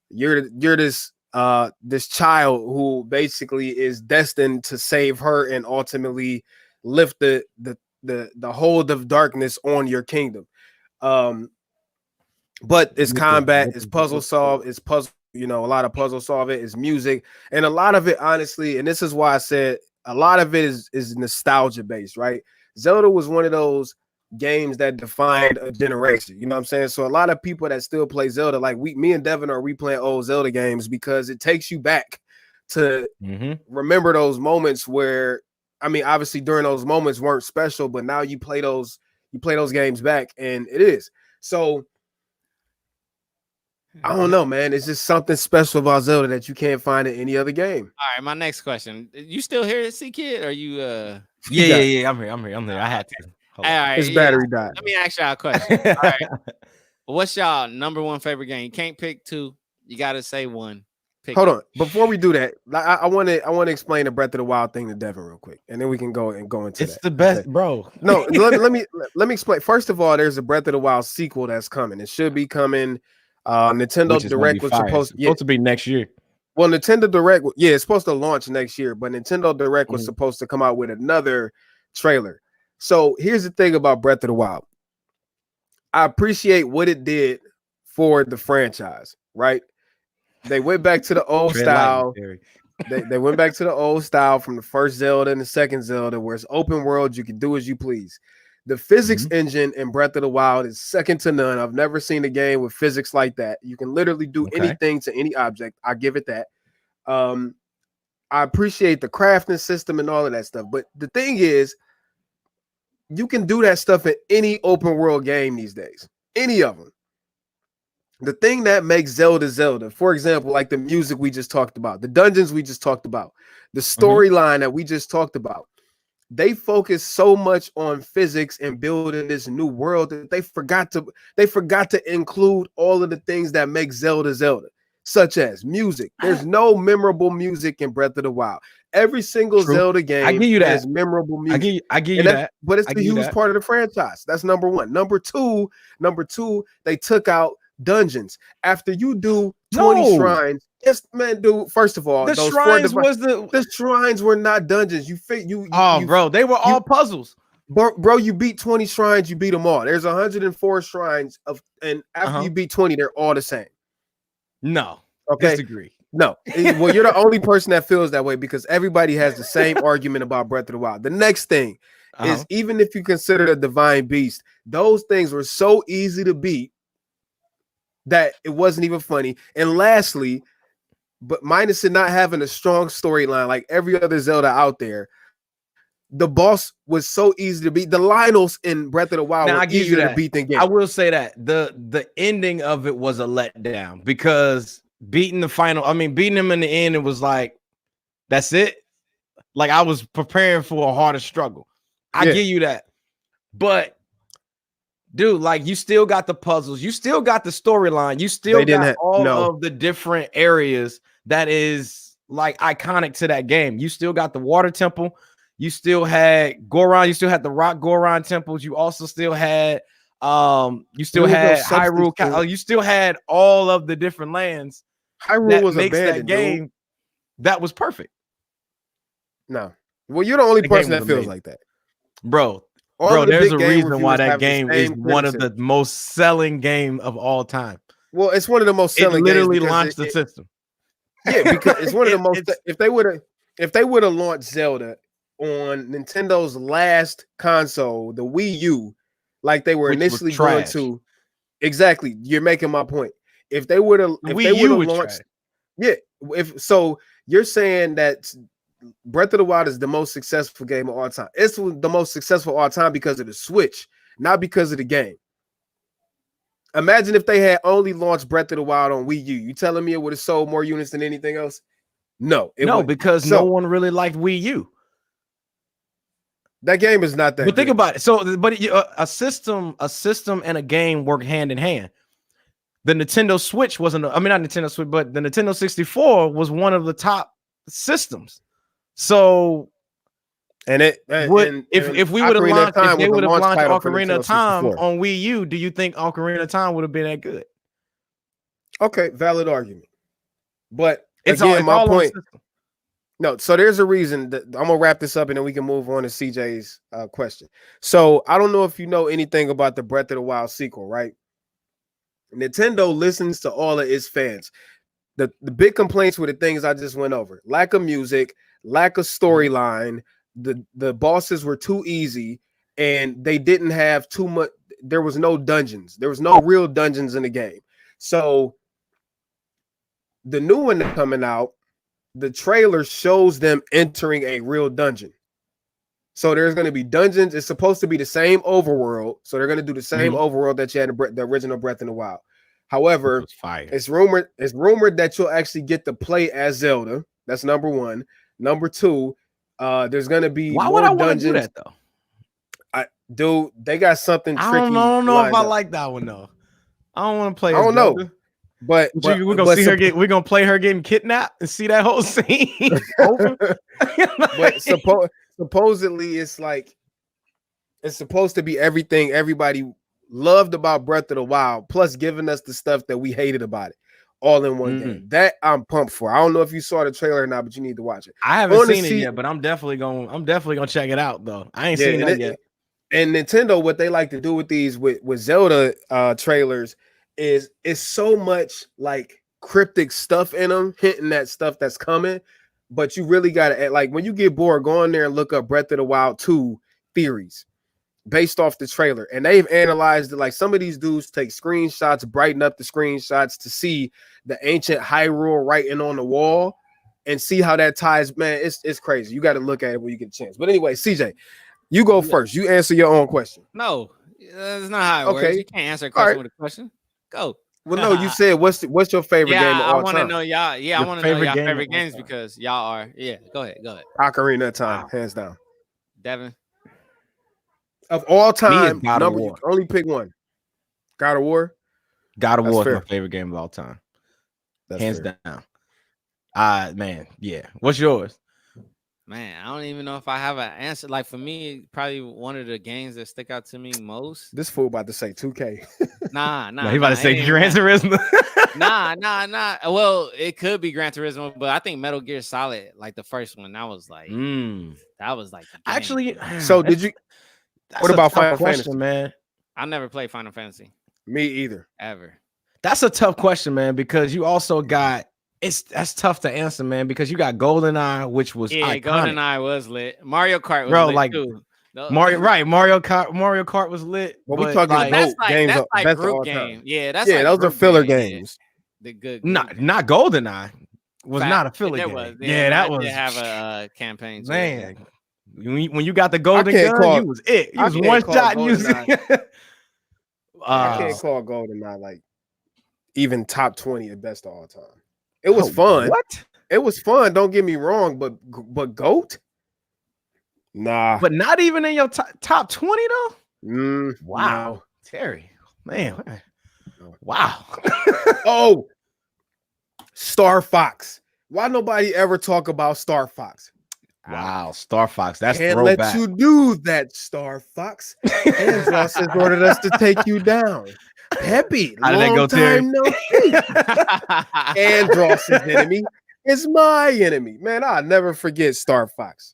You're this child who basically is destined to save her and ultimately lift the hold of darkness on your kingdom. But it's combat, it's puzzle solve, it's puzzle, a lot of puzzle solve, it's music, and a lot of it, honestly, and this is why I said a lot of it is nostalgia based, right? Zelda was one of those games that defined a generation, you know what I'm saying? So a lot of people that still play Zelda, like me and Devin are replaying old Zelda games because it takes you back to remember those moments where, I mean, obviously during those moments weren't special, but now you play those games back and it is. So I don't know, man. It's just something special about Zelda that you can't find in any other game. All right, my next question. You still here, C Kid? Or you Yeah, I'm here. I had to. All right, his battery died. Let me ask y'all a question. All right. What's y'all number one favorite game? You can't pick two. You gotta say one. Hold on. Before we do that, I want to explain the Breath of the Wild thing to Devin real quick, and then we can go into it's that. The best, bro. No, let me explain. First of all, there's a Breath of the Wild sequel that's coming. It should be coming. Nintendo Direct was supposed to be next year. Well, Nintendo Direct, it's supposed to launch next year, but Nintendo Direct was supposed to come out with another trailer. So here's the thing about Breath of the Wild. I appreciate what it did for the franchise, right? They went back to the old style. They went back to the old style from the first Zelda and the second Zelda, where it's open world, you can do as you please. The physics engine in Breath of the Wild is second to none. I've never seen a game with physics like that. You can literally do anything to any object. I give it that. I appreciate the crafting system and all of that stuff. But the thing is, you can do that stuff in any open world game these days. Any of them. The thing that makes Zelda, for example, like the music we just talked about, the dungeons we just talked about, the storyline that we just talked about, they focus so much on physics and building this new world that they forgot to include all of the things that make Zelda, such as music. There's no memorable music in Breath of the Wild. Every single Zelda game has memorable music. I give you that. But it's a huge part of the franchise. That's number one. Number two, they took out dungeons. After you do 20 shrines, yes, man, dude. First of all, the shrines were not dungeons. Bro, they were all puzzles. Bro, you beat 20 shrines, you beat them all. There's 104 shrines and after you beat 20, they're all the same. No, okay, disagree. No, well, you're the only person that feels that way because everybody has the same argument about Breath of the Wild. The next thing is, even if you consider the Divine Beast, those things were so easy to beat that it wasn't even funny. And lastly, but minus it not having a strong storyline like every other Zelda out there, the boss was so easy to beat. The Lynels in Breath of the Wild were easier to beat than Ganon. I will say that the ending of it was a letdown because beating him in the end, it was like, that's it. Like I was preparing for a harder struggle. I give you that. But dude, like you still got the puzzles, you still got the storyline, you still got all of the different areas that is like iconic to that game. You still got the water temple, you still had Goron, you still had the rock Goron temples, you also still had Hyrule, you still had all of the different lands. Hyrule was abandoned, that game that was perfect. No, well, you're the only person that feels like that, bro. There's a reason why that game is one of the most selling game of all time. Well, it's one of the most selling. It literally launched the system. Yeah, because it's one of the most. If they would have launched Zelda on Nintendo's last console, the Wii U, like they were initially going to, exactly. You're making my point. If they would have launched, if so, you're saying that Breath of the Wild is the most successful game of all time. It's the most successful of all time because of the Switch, not because of the game. Imagine if they had only launched Breath of the Wild on Wii U. You telling me it would have sold more units than anything else? No, because no one really liked Wii U. That game is not that. But think about it. So, but a system and a game work hand in hand. The Nintendo Switch wasn't. Not Nintendo Switch, but the Nintendo 64 was one of the top systems. So, if we would have launched Ocarina of Time on Wii U, do you think Ocarina of Time would have been that good? Okay, valid argument. But it's my point. No, so there's a reason that I'm gonna wrap this up and then we can move on to CJ's question. So I don't know if you know anything about the Breath of the Wild sequel, right? Nintendo listens to all of its fans. The big complaints were the things I just went over: lack of music, lack of storyline. The bosses were too easy, and they didn't have too much. There was no dungeons. There was no real dungeons in the game. So the new one coming out, the trailer shows them entering a real dungeon. So there's going to be dungeons. It's supposed to be the same overworld. So they're going to do the same overworld that you had in the original Breath in the Wild. However, it's rumored that you'll actually get to play as Zelda. That's number one. Number two, there's going to be why would I want to do that though? Dude, they got something tricky. I don't know if I like that one though. I don't want to play. I don't know. But we're gonna see her we're gonna play her getting kidnapped and see that whole scene. But supposedly it's like it's supposed to be everything everybody loved about Breath of the Wild, plus giving us the stuff that we hated about it, all in one game. That I'm pumped for. I don't know if you saw the trailer or not, but you need to watch it. I haven't seen it yet, but I'm definitely gonna check it out though. I ain't seen that yet. And Nintendo, what they like to do with these with Zelda trailers is it's so much like cryptic stuff in them, hinting at stuff that's coming. But you really gotta, like, when you get bored, go on there and look up Breath of the Wild 2 theories based off the trailer. And they've analyzed it. Like, some of these dudes take screenshots, brighten up the screenshots to see the ancient Hyrule writing on the wall. and see how that ties, man. It's crazy. You got to look at it when you get a chance. But anyway, CJ, you go first. You answer your own question. No, that's not how it works. You can't answer a question with a question. Go. Well, no, you said what's your favorite game of all time? I want to know y'all. Yeah, I want to know y'all favorite games because y'all are. Yeah, go ahead. Ocarina of Time, hands down. Devin, of all time, number you only pick one. God of War. God of War is my favorite game of all time. That's hands down. Man, yeah. What's yours? Man, I don't even know if I have an answer. Like for me, probably one of the games that stick out to me most. This fool about to say 2K. Nah. He about to say Gran Turismo. Nah. Well, it could be Gran Turismo, but I think Metal Gear Solid, like the first one, that was like actually. So did you? What about Final Fantasy, man? I never played Final Fantasy. Me either. Ever. That's a tough question, man, because you also got. That's tough to answer, man, because you got GoldenEye, which was iconic. GoldenEye was lit. Mario Kart was lit too. Mario Kart was lit. But we talking about games. That's like best group game. Yeah, that's like those are filler games. The good. Not GoldenEye was not a filler game. That was. They have a campaign. Man, when you got the golden gun, you was it. You was one shot. I can't call GoldenEye like even top 20 at best of all time. It was fun. What? It was fun. Don't get me wrong, but GOAT? Nah. But not even in your top 20 though? Wow. No. Terry. Man. Wow. Oh. Star Fox. Why nobody ever talk about Star Fox? Wow, Star Fox. That's can't let you do that, Star Fox. Andros has ordered us to take you down. Peppy, how did that go, Terry? No Andros' enemy is my enemy. Man, I'll never forget Star Fox.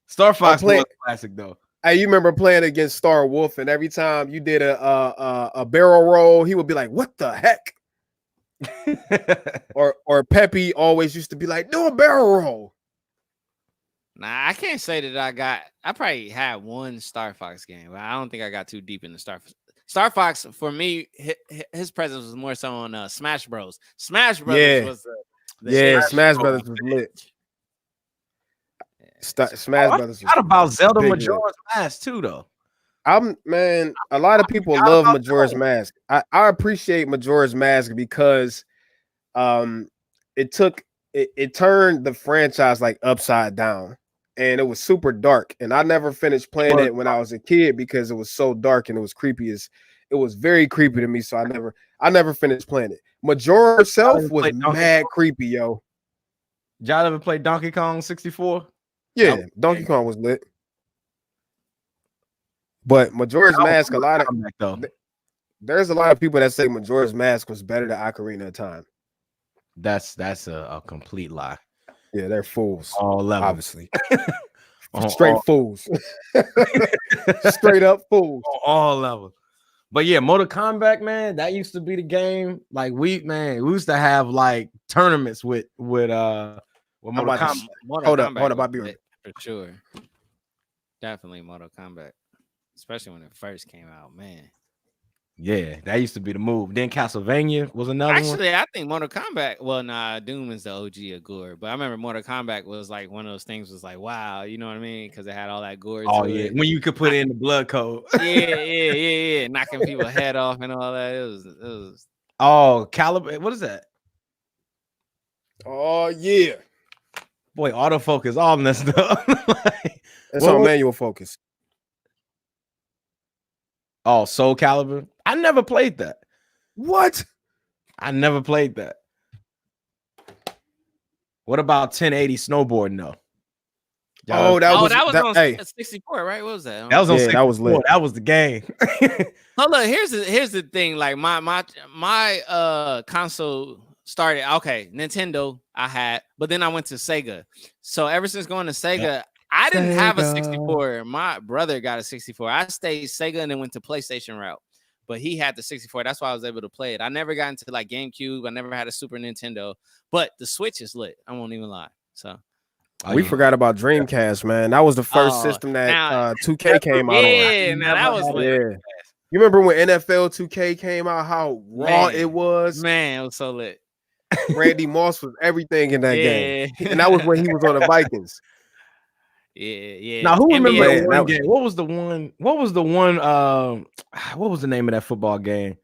Star Fox was classic though. Hey, you remember playing against Star Wolf, and every time you did a barrel roll, he would be like, "What the heck?" or Peppy always used to be like, "Do a barrel roll." Nah, I can't say that I probably had one Star Fox game, but I don't think I got too deep into Star Fox. For me, his presence was more so on Smash Bros. Smash Brothers was Smash Brothers was lit. Smash Brothers. What about Zelda Majora's Mask too, though? Man, a lot of people love Majora's Mask. I appreciate Majora's Mask because it turned the franchise like upside down, and it was super dark. And I never finished playing it when I was a kid because it was so dark and it was creepy. It was very creepy to me, so I never finished playing it. Majora itself was mad creepy, yo. Y'all ever played Donkey Kong 64? Yeah, Donkey Kong was lit. But Majora's Mask, there's a lot of people that say Majora's Mask was better than Ocarina of Time. That's a complete lie. Yeah, they're fools. All levels. Obviously. Straight fools. Straight up fools. All levels. But yeah, Mortal Kombat, man, that used to be the game. Like we used to have like tournaments with Mortal Kombat. Hold up, I'll be right. For sure. Definitely Mortal Kombat. Especially when it first came out, man. Yeah, that used to be the move. Then Castlevania was another one. Actually, I think Mortal Kombat. Well, Doom is the OG of gore, but I remember Mortal Kombat was like one of those things. Was like, wow, you know what I mean? Because it had all that gore. Oh yeah, when you could put in the blood code. yeah, knocking people head off and all that. It was. Oh, Caliber. What is that? Oh yeah, boy, autofocus all messed up. It's on manual focus. Oh, Soul Calibur. I never played that. What? I never played that. What about 1080 snowboarding though? That was on 64, right? What was that? That was on 64. That was lit. That was the game. Hold on, here's the thing. Like my console started. Okay, Nintendo I had, but then I went to Sega. So ever since going to Sega, I didn't have a 64. My brother got a 64. I stayed Sega and then went to PlayStation route. But he had the 64. That's why I was able to play it. I never got into like GameCube. I never had a Super Nintendo. But the Switch is lit. I won't even lie. So we forgot about Dreamcast, man. That was the first system that 2K came out on. Yeah, now that was lit. Yeah. You remember when NFL 2K came out, how raw it was? Man, it was so lit. Randy Moss was everything in that game, and that was when he was on the Vikings. Yeah. Now, who remember the one game? What was the one? What was the name of that football game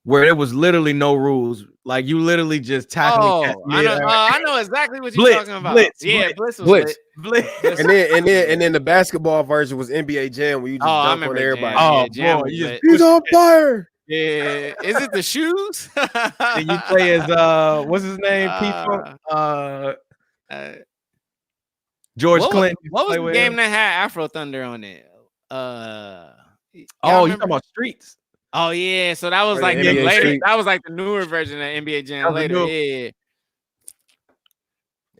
where there was literally no rules? Like you literally just tackling. I know exactly what you're talking about. Blitz was lit. And then the basketball version was NBA Jam where you just dunk on everybody. Jam he's on fire. Yeah, is it the shoes? And you play as what's his name? George Clinton. What was the game that had Afro Thunder on it? You talking about Streets? Oh yeah, so that was like the later. Street. That was like the newer version of NBA Jam later. Yeah.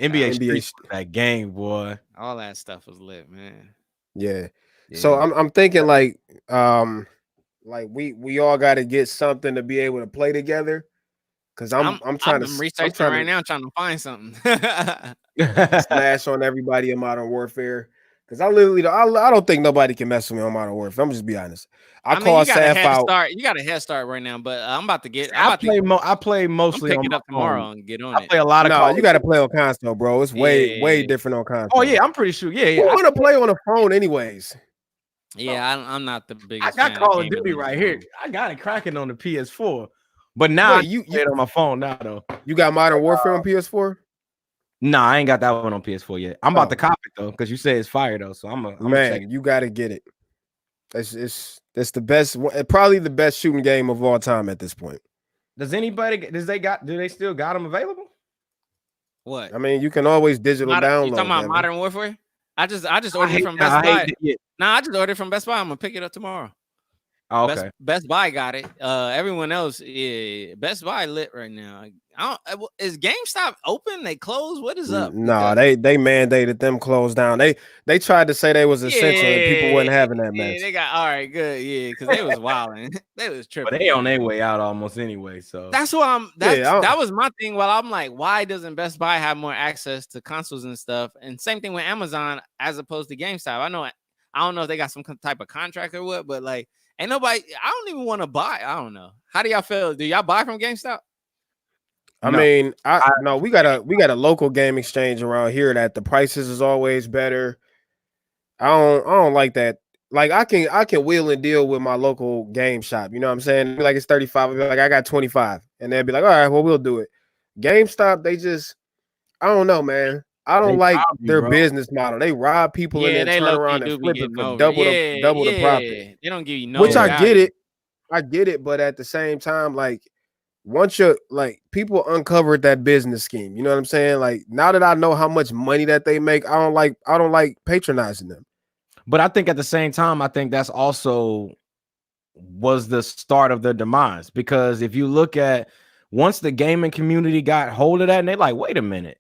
NBA Street, that game, boy. All that stuff was lit, man. Yeah. So I'm thinking like we all got to get something to be able to play together. Cause I'm trying to researching right now, trying to find something. Slash on everybody in Modern Warfare. Cause I don't think nobody can mess with me on Modern Warfare. I'm just be honest. I call Saf out. You got a head start right now, but I'm about to get. I play mostly. Pick it up tomorrow and get on it. I play a lot of. No, you got to play on console, bro. It's way different on console. Oh yeah, I'm pretty sure. Yeah. I want to play on a phone, anyways. Yeah, I'm not the biggest. I got Call of Duty right here. I got it cracking on the PS4, but now you play it on my phone now though. You got Modern Warfare on PS4? Nah, I ain't got that one on PS4 yet. I'm about to cop it though, because you said it's fire though. So I'm you got to get it. It's the best, probably the best shooting game of all time at this point. Do they still got them available? What? I mean, you can always digital download. You talking about Modern Warfare? I just ordered from Best Buy. I just ordered from Best Buy. I'm gonna pick it up tomorrow. Oh, okay. Best Buy got it. Everyone else, Best Buy lit right now. Is GameStop open? They closed? What is up? No, they mandated them close down. They tried to say they was essential and people wasn't having that mess. They got all right, good, because they was wilding. They was tripping. But they on their way out almost anyway. So that's what that was my thing. Well, I'm like, why doesn't Best Buy have more access to consoles and stuff? And same thing with Amazon as opposed to GameStop. I don't know if they got some type of contract or what, but like. Ain't nobody. I don't even want to buy. I don't know. How do y'all feel? Do y'all buy from GameStop? I mean, we got a local game exchange around here that the prices is always better. I don't like that. Like I can wheel and deal with my local game shop. You know what I'm saying? Like it's 35. I'll be like I got 25, and they'll be like, all right, well we'll do it. GameStop, they just, I don't know, man. I don't like their business model. They rob people and then turn around and flip it for double the profit. They don't give you no. Which I get it, but at the same time, like once you're like people uncovered that business scheme, you know what I'm saying? Like now that I know how much money that they make, I don't like patronizing them. But I think at the same time, I think that's also was the start of their demise, because if you look at once the gaming community got hold of that, and they're like, wait a minute.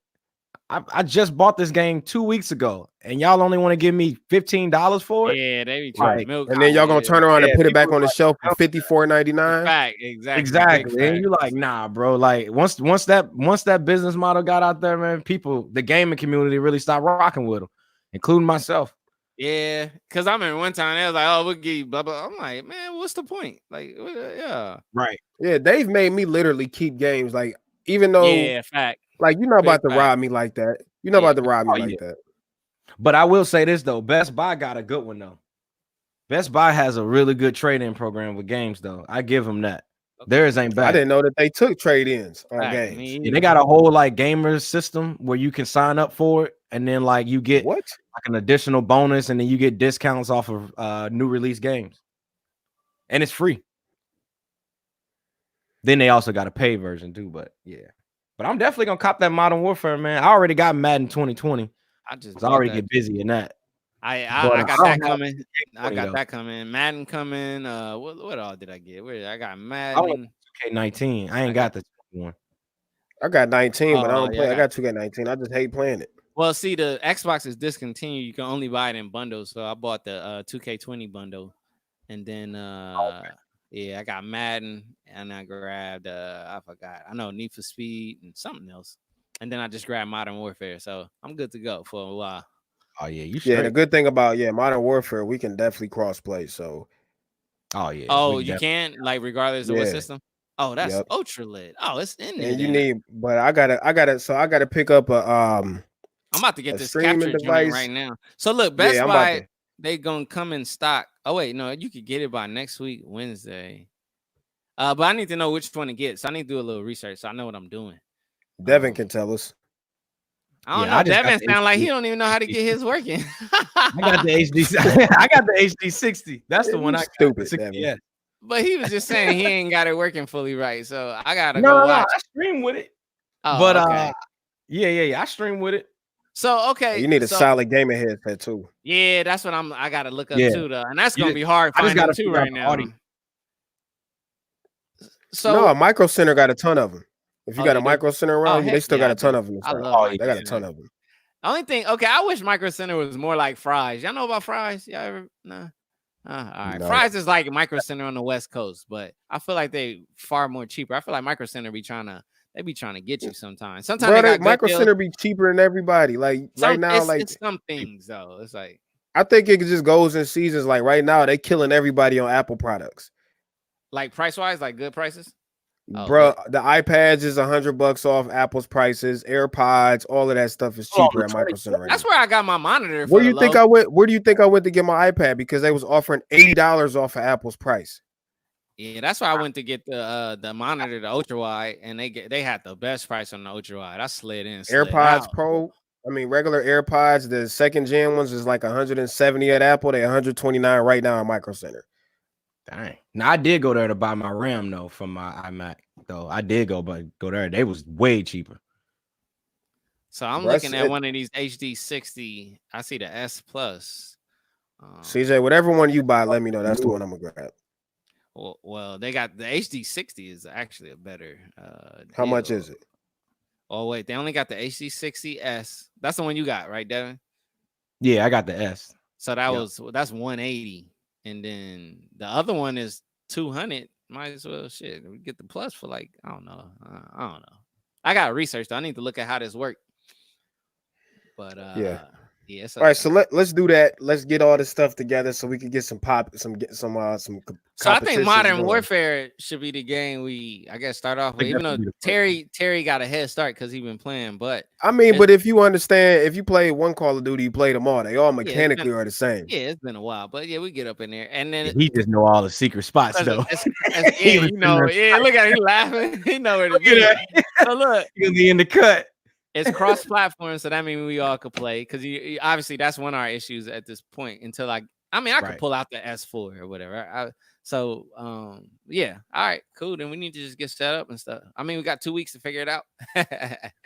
I just bought this game 2 weeks ago, and y'all only want to give me $15 for it. Yeah, they be trying milk. And then y'all gonna turn around and put it back on the shelf for $54.99. Exactly. And you're like, nah, bro. Like once that business model got out there, man, the gaming community really stopped rocking with them, including myself. Yeah, because I remember one time they was like, "Oh, we'll give you blah blah." I'm like, man, what's the point? Like, yeah, right. Yeah, they've made me literally keep games, like even though, fact. Like you're not about to rob me like that. You're not about to rob me like that. But I will say this though, Best Buy got a good one though. Best Buy has a really good trade-in program with games though. I give them that. Theirs ain't bad. I didn't know that they took trade-ins on games. Yeah, they got a whole like gamer system where you can sign up for it, and then like you get like an additional bonus, and then you get discounts off of new release games, and it's free. Then they also got a paid version too, but yeah. But I'm definitely gonna cop that Modern Warfare, man. I already got Madden 2020. I already get busy in that. I got that coming. I got that coming. Madden coming. What all did I get? I got Madden. 2K19. I ain't got the one. I got 19, but I don't play. I got 2K19. I just hate playing it. Well, see, the Xbox is discontinued. You can only buy it in bundles. So I bought the 2K20 bundle, and then yeah, I got Madden, and I grabbed I forgot. I know Need for Speed and something else, and then I just grabbed Modern Warfare. So I'm good to go for a while. Oh yeah, you the good thing about Modern Warfare, we can definitely cross play. So oh yeah. Oh, you can, like regardless of what system. Oh, that's ultra lit. Oh, it's in there. And you need, but I gotta pick up a I'm about to get this streaming capture device right now. So look, Best Buy, they gonna come in stock. Oh wait, no, you could get it by next week, Wednesday. But I need to know which one to get. So I need to do a little research so I know what I'm doing. Devin can tell us. I don't know. Devin sound like he don't even know how to get his working. I got the HD. I got the HD 60. That's the one I got. Stupid. Yeah. But he was just saying he ain't got it working fully right. So I gotta go watch. I stream with it. Oh, but okay. Yeah. I stream with it. So okay. You need a solid gaming headset too. Yeah, that's what I gotta look up too, though. And that's gonna be hard finding them too right now. So no, a Micro Center got a ton of them. If you got a Micro Center around you, they still got a ton of them. They got a ton of them. Only thing, okay, I wish Micro Center was more like Fry's. Y'all know about Fry's? Y'all ever? Nah. All right. No. Fry's is like Micro Center on the West Coast, but I feel like they far more cheaper. I feel like Micro Center be trying to get you sometimes. Sometimes Micro Center be cheaper than everybody. Like right now, it's some things though. It's like I think it just goes in seasons. Like right now, they killing everybody on Apple products. Like price wise, like good prices. Bro, the iPads is $100 off Apple's prices. AirPods, all of that stuff is cheaper at Micro Center right now. That's where I got my monitor. Where do you think I went to get my iPad? Because they was offering $80 off of Apple's price. Yeah, that's why I went to get the monitor, the ultra wide, and they had the best price on the ultra wide. I slid in. AirPods Pro. I mean, regular AirPods, the second gen ones is like 170 at Apple. They 129 right now at Micro Center. Dang. Now I did go there to buy my RAM though from my iMac. Though I did go there. They was way cheaper. So I'm looking at one of these HD 60. I see the S Plus. CJ, whatever one you buy, let me know. That's the one I'm gonna grab. Well, they got the HD 60 is actually a better. How much is it? Oh wait, they only got the HD 60S. That's the one you got, right, Devin? Yeah, I got the S. So that's 180. And then the other one is 200. Might as well we get the plus for like I don't know. I got research though. I need to look at how this works. But yeah. All right, so let's do that. Let's get all this stuff together so we can get some. So I think Modern Warfare should be the game we start off with. Even though Terry got a head start because he been playing, but I mean, but if you understand, if you play one Call of Duty, you play them all. They all mechanically are the same. Yeah, it's been a while, but yeah, we get up in there, and then he just know all the secret spots though. Look at him laughing. He know where to be. So look, he'll be in the cut. It's cross-platform, so that means we all could play. Because obviously that's one of our issues at this point. Until I could pull out the S4 or whatever. Yeah. All right, cool. Then we need to just get set up and stuff. I mean, we got 2 weeks to figure it out.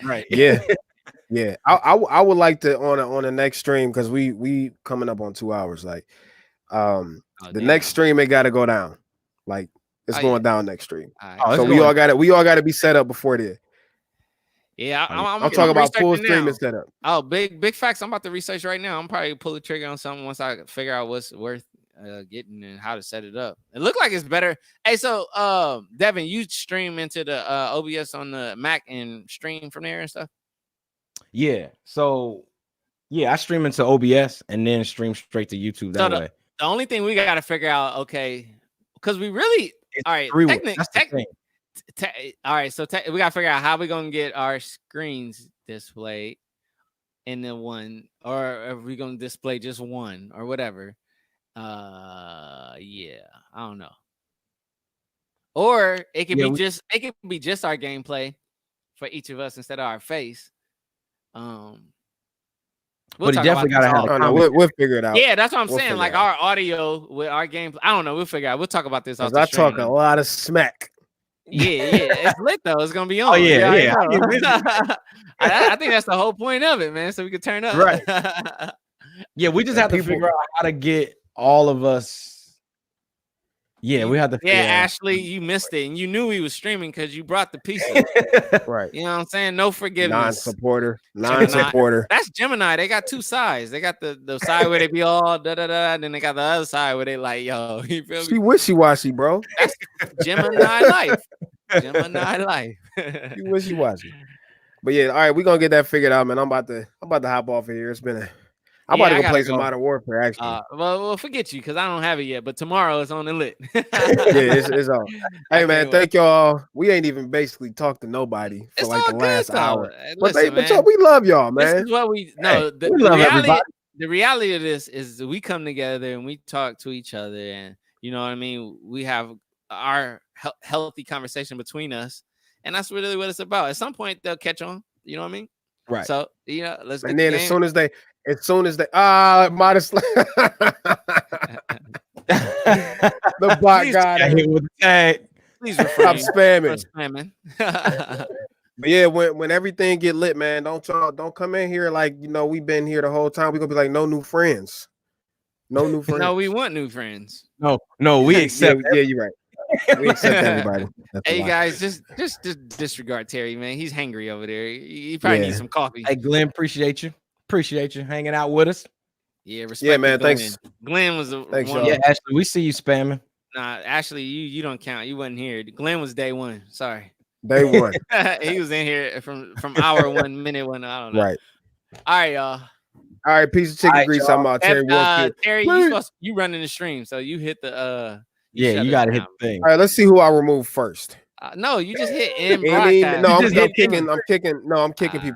Right. Yeah. Yeah. I would like to on the next stream because we coming up on 2 hours. Like, next stream it got to go down. Like it's going down next stream. Right. So we all got to be set up before then. Yeah, I'm talking about full streaming setup. Oh, big facts. I'm about to research right now. I'm probably pull the trigger on something once I figure out what's worth getting and how to set it up. It looked like it's better. Hey, so Devin, you stream into the OBS on the Mac and stream from there and stuff? Yeah. So I stream into OBS and then stream straight to YouTube that way. The only thing we got to figure out, okay, because we really all right. All right, so we gotta figure out how we're gonna get our screens displayed in the one, or are we gonna display just one or whatever. Yeah, I don't know. Or it could be just our gameplay for each of us instead of our face. But it definitely gotta have. We'll figure it out. Yeah, that's what I'm saying. Like our audio with our gameplay. I don't know. We'll figure out. We'll talk about this. I talk a lot of smack. Yeah, it's lit though. It's gonna be on. Oh yeah. I think that's the whole point of it, man. So we could turn up. Right. Yeah, we just have to figure out how to get all of us. Yeah, we have to. Yeah, Ashley, you missed it, and you knew he was streaming because you brought the pieces. Right. You know what I'm saying? No forgiveness. Non-supporter. That's Gemini. They got two sides. They got the side where they be all da da da, and then they got the other side where they like, yo, you feel me? She wishy-washy, bro. That's Gemini life. Gemini life. You wishy-washy. But yeah, all right, we're gonna get that figured out, man. I'm about to hop off of here. It's been I'm about to go play some Modern Warfare, actually. Well, forget you because I don't have it yet, but tomorrow it's on the lit. Yeah, it's on. Hey, man, thank y'all. We ain't even basically talked to nobody for it's like the last hour. Listen, but we love y'all, man. This is what we know. We love everybody. The reality of this is we come together and we talk to each other, and you know what I mean. We have our healthy conversation between us, and that's really what it's about. At some point, they'll catch on. You know what I mean? Right. So let's. And then as soon as they modestly, the bot got it. Please stop spamming. But yeah, when everything get lit, man, don't come in here like we've been here the whole time. We gonna be like, no new friends. No, we want new friends. No, we accept. Yeah, you're right. We accept everybody. Hey guys, just disregard Terry, man. He's hangry over there. He probably needs some coffee. Hey Glenn, appreciate you hanging out with us. Yeah, respect. Yeah, man. Glenn. Thanks. Glenn was thanks, one. Yeah, Ashley, we see you spamming. Nah, Ashley, you don't count. You wasn't here. Glenn was day one. Sorry. Day one. He was in here from hour 1 minute one. I don't know. Right. All right, y'all. All right, piece of chicken grease. I'm out. Terry, Terry, you running the stream, so you hit the you gotta hit the thing. All right, let's see who I remove first. No, you just hit end I'm kicking people